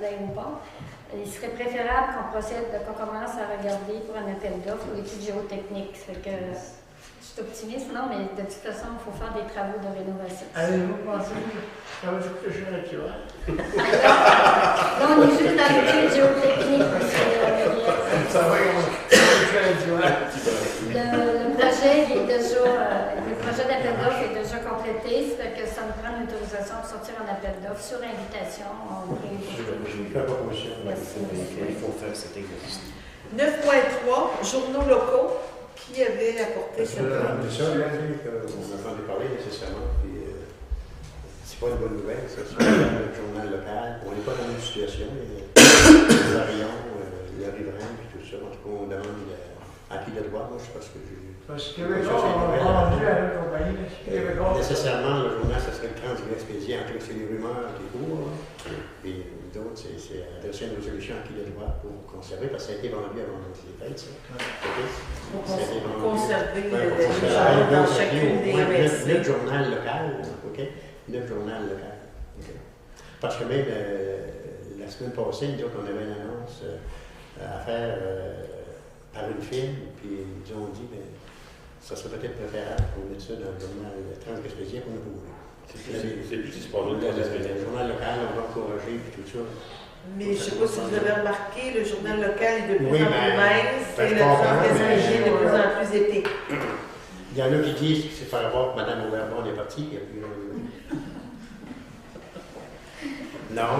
l'aéroport, il serait préférable qu'on commence à regarder pour un appel d'offres pour l'étude géotechnique. Fait que, je suis optimiste, non, mais de toute façon, il faut faire des travaux de rénovation. Allez-vous penser que ça va coûter cher, tu vois? Non, on est juste dans l'étude géotechnique. Ça va coûter cher, tu vois? Le projet d'appel d'offres est déjà complété, ça fait que ça nous prend une autorisation pour sortir un appel d'offres sur invitation. Je fais la proposition. Il faut faire cet exercice. 9.3, journaux locaux. Qui avait apporté C'est ça, on entendait parler nécessairement. Puis, c'est pas une bonne nouvelle, ça. C'est le journal local. On n'est pas dans une situation. Les variants, le riverain, puis tout ça. En tout cas, on demande à qui de droit. Moi, je sais pas ce que j'ai. Parce que Québécois, on va vendu à la compagnie. Nécessairement, le journal, ça serait le Trans-Gaspésien. En tout cas, c'est les rumeurs qui courent. Puis d'autres, c'est adresser une résolution à qui de droit pour conserver, parce que ça a été vendu avant les fêtes, ça. Pour conserver dans chacune des MRC. Le journal local, OK? Le journal local. Okay. Parce que même la semaine passée, nous autres, on avait une annonce à faire par une firme, puis ils ont dit, bien, ça serait peut-être préférable qu'on mette ça dans le journal Trans-Gaspésien qu'on a trouvé. C'est plus disponible le journal local, on va encourager, puis tout ça. Mais je ne sais pas si vous avez remarqué, le journal local est de plus Oui, en plus mince et le Trans-Gaspésien de plus en plus épais. Il y en a qui disent que c'est par rapport que Mme Auberbon est partie. Non,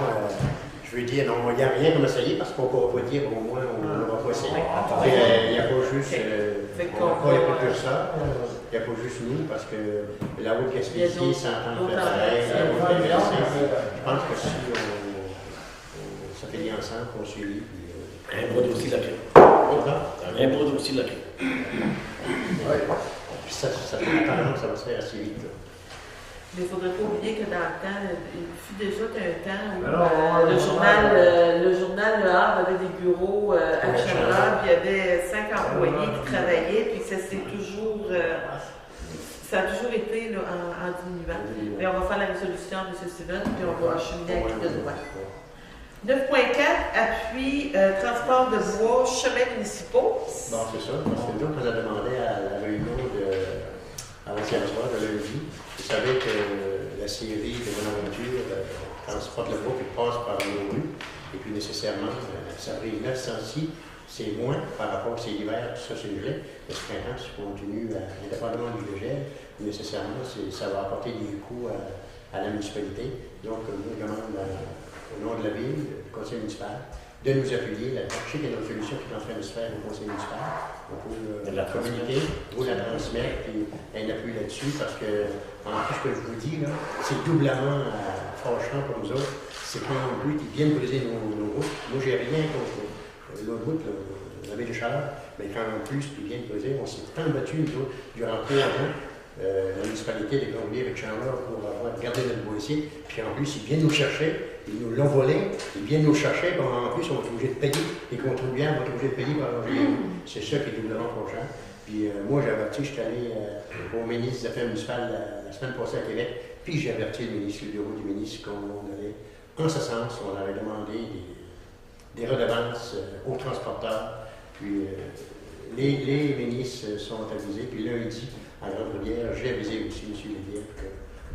je veux dire, non, il n'y a rien comme essayer parce qu'on ne pourra pas dire au moins on n'aura pas essayé. Il n'y a pas juste. On n'a pas écouté ça. Il n'y a pas juste nous parce que la Haute-Gaspésie s'entend faire pareil. Je pense que si on s'affilie ensemble, qu'on suit. Un beau dossier de la clé. Un beau dossier de la clé. Ça apparemment, ça va se faire assez vite. Mais il ne faudrait pas oublier que dans le temps, il fut déjà un temps où le journal Le Havre avait des bureaux à Chandler, puis il y avait 5 employés qui travaillaient, puis ça a toujours été là, en diminuant. Mais on va faire la résolution de M. Steven, puis on va acheminer à qui de droit. 9.4, appui transport de bois, chemins municipaux. Bon, c'est ça, parce que nous, on a demandé à la réunion avant-hier soir, de lundi. Vous savez que la série de Bonaventure transporte le bois qui passe par nos rues, et puis nécessairement, ça arrive 906, c'est moins par rapport à l'hiver, tout ça c'est gelé. Mais ce printemps, si on continue, indépendamment du gel, nécessairement, ça va apporter des coûts à la municipalité. Donc, nous, je demande au nom de la ville, du conseil municipal, de nous appuyer là-dedans. Je sais qu'il y a une résolution qui est en train de se faire au conseil municipal. On peut la communiquer, vous la transmettre, puis un appui là-dessus, parce que, en plus, ce que je vous dis, là, c'est doublement fâchant pour nous autres. C'est qu'en plus, ils viennent briser nos routes. Moi, j'ai rien contre l'autre route, la baie de Chaleur, mais quand en plus, ils viennent briser, on s'est tant battu, nous autres, durant 3 ans. La municipalité de Grandlieu avec Chandler pour avoir gardé notre boîtier. Puis en plus, ils viennent nous chercher, ils nous l'ont volé, ils viennent nous chercher, en plus, on va être obligé de payer, les contribuables vont être obligés de payer pour avoir C'est ça qui est doublement fâchant. Puis moi, j'ai averti, je suis allé au ministre des Affaires municipales la semaine passée à Québec, puis j'ai averti le ministre, le bureau du ministre qu'on allait en ce sens, on avait demandé des redevances aux transporteurs. Puis les ministres sont avisés, puis lundi, à Grande-Rivière, j'ai avisé aussi M. Lévesque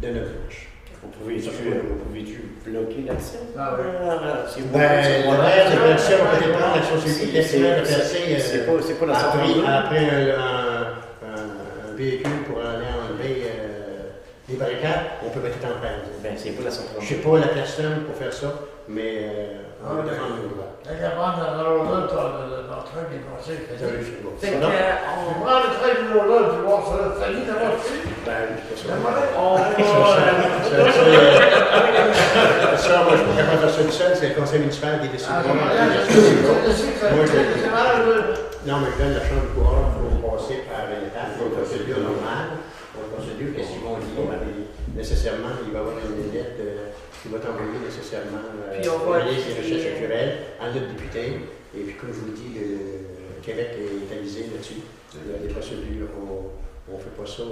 de notre marche. Vous pouvez-tu bloquer l'accès? Ah oui. L'horaire de verser, on peut prendre l'action civile, l'horaire de verser C'est pas la sortie. après un véhicule pour aller enlever des barricades, on peut mettre en place. Ben, c'est pas la sortie. Je ne sais pas la personne pour faire ça, mais on va défendre nos droits. La cabane dans l'ordre, dans le train qui est passé. Fait Tu que, prends le train du Lola, tu vois ça, ça dit d'abord dessus. Ben, je sais pas. on va... Ça, moi, je ne pourrais pas faire ça tout seul, c'est le conseil municipal qui décide. Ah, Non, mais je donne la chambre du coureur pour passer par une étape, pour une procédure normale. Pour une procédure, qu'est-ce qu'ils vont dire? Nécessairement, il va y avoir une lettre qui va t'envoyer nécessairement Puis on va des recherches culturelles à notre député. Et puis, comme je vous le dis, le Québec est avisé là-dessus. Il y a des procédures, on ne fait pas ça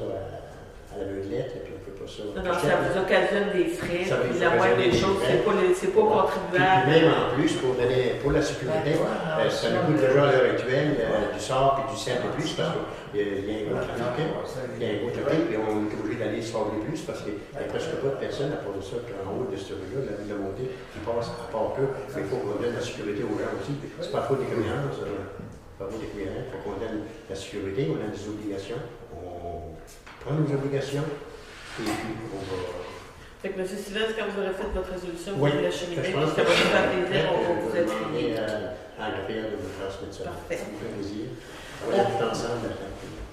à l'aveuglette, et puis on ne fait pas ça. Non, ça vous occasionne des frais, Ça puis vous la moindre des occasionne choses, des c'est pas contribuable. Puis même en plus, pour la sécurité, ça nous coûte déjà à l'heure actuelle du sort et du sel de plus, parce qu'il y a un gros trafic, puis on est obligé d'aller sabler plus, parce qu'il n'y a presque pas de personnes à part de ça qu'en haut de ce rue-là, la ville de montée, qui passe à part peu, mais il faut qu'on donne la sécurité aux gens aussi. C'est pas faute des camions, pas faute des camions, il faut qu'on donne la sécurité, on a des obligations, on prend nos obligations, et puis on va... Fait que M. Stevens, quand vous aurez fait votre résolution, vous Oui, allez la cheminer, je puis pense ça va que nous faire plaisir, on va vous appuyer. à Gabriel de vous transmettre ça. Parfait. Ça me fait plaisir. On va tout ensemble.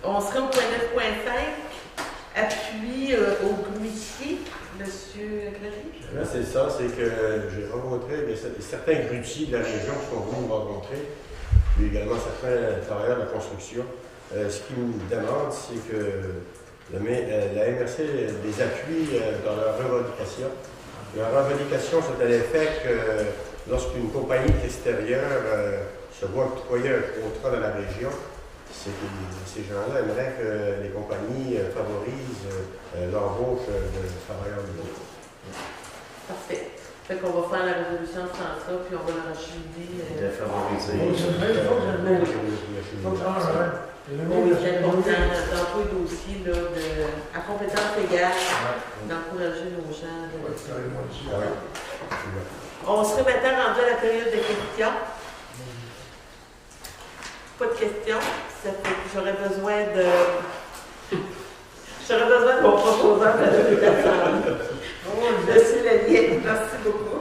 On sera au point 9.5, appui au grutier, M. Grady. C'est ça, c'est que j'ai rencontré certains grutiers de la région qui sont venus me rencontrer, puis également certains travailleurs de la construction. Ce qu'ils me demandent, c'est que la MRC les appuie dans leurs revendications. Leurs revendications sont à l'effet que lorsqu'une compagnie extérieure se voit octroyer un contrat dans la région, c'est que ces gens-là aimeraient que les compagnies favorisent l'embauche de travailleurs locaux. Parfait. Fait qu'on va faire la résolution sans ça, puis on va la racheminer. De favoriser. Oui, c'est important dans tous les dossiers à compétence égale, d'encourager nos gens. On serait maintenant rendu à la période de questions. Pas de questions. Ça fait que j'aurais besoin de mon proposeur de l'Assemblée. Monsieur Lallier, merci beaucoup.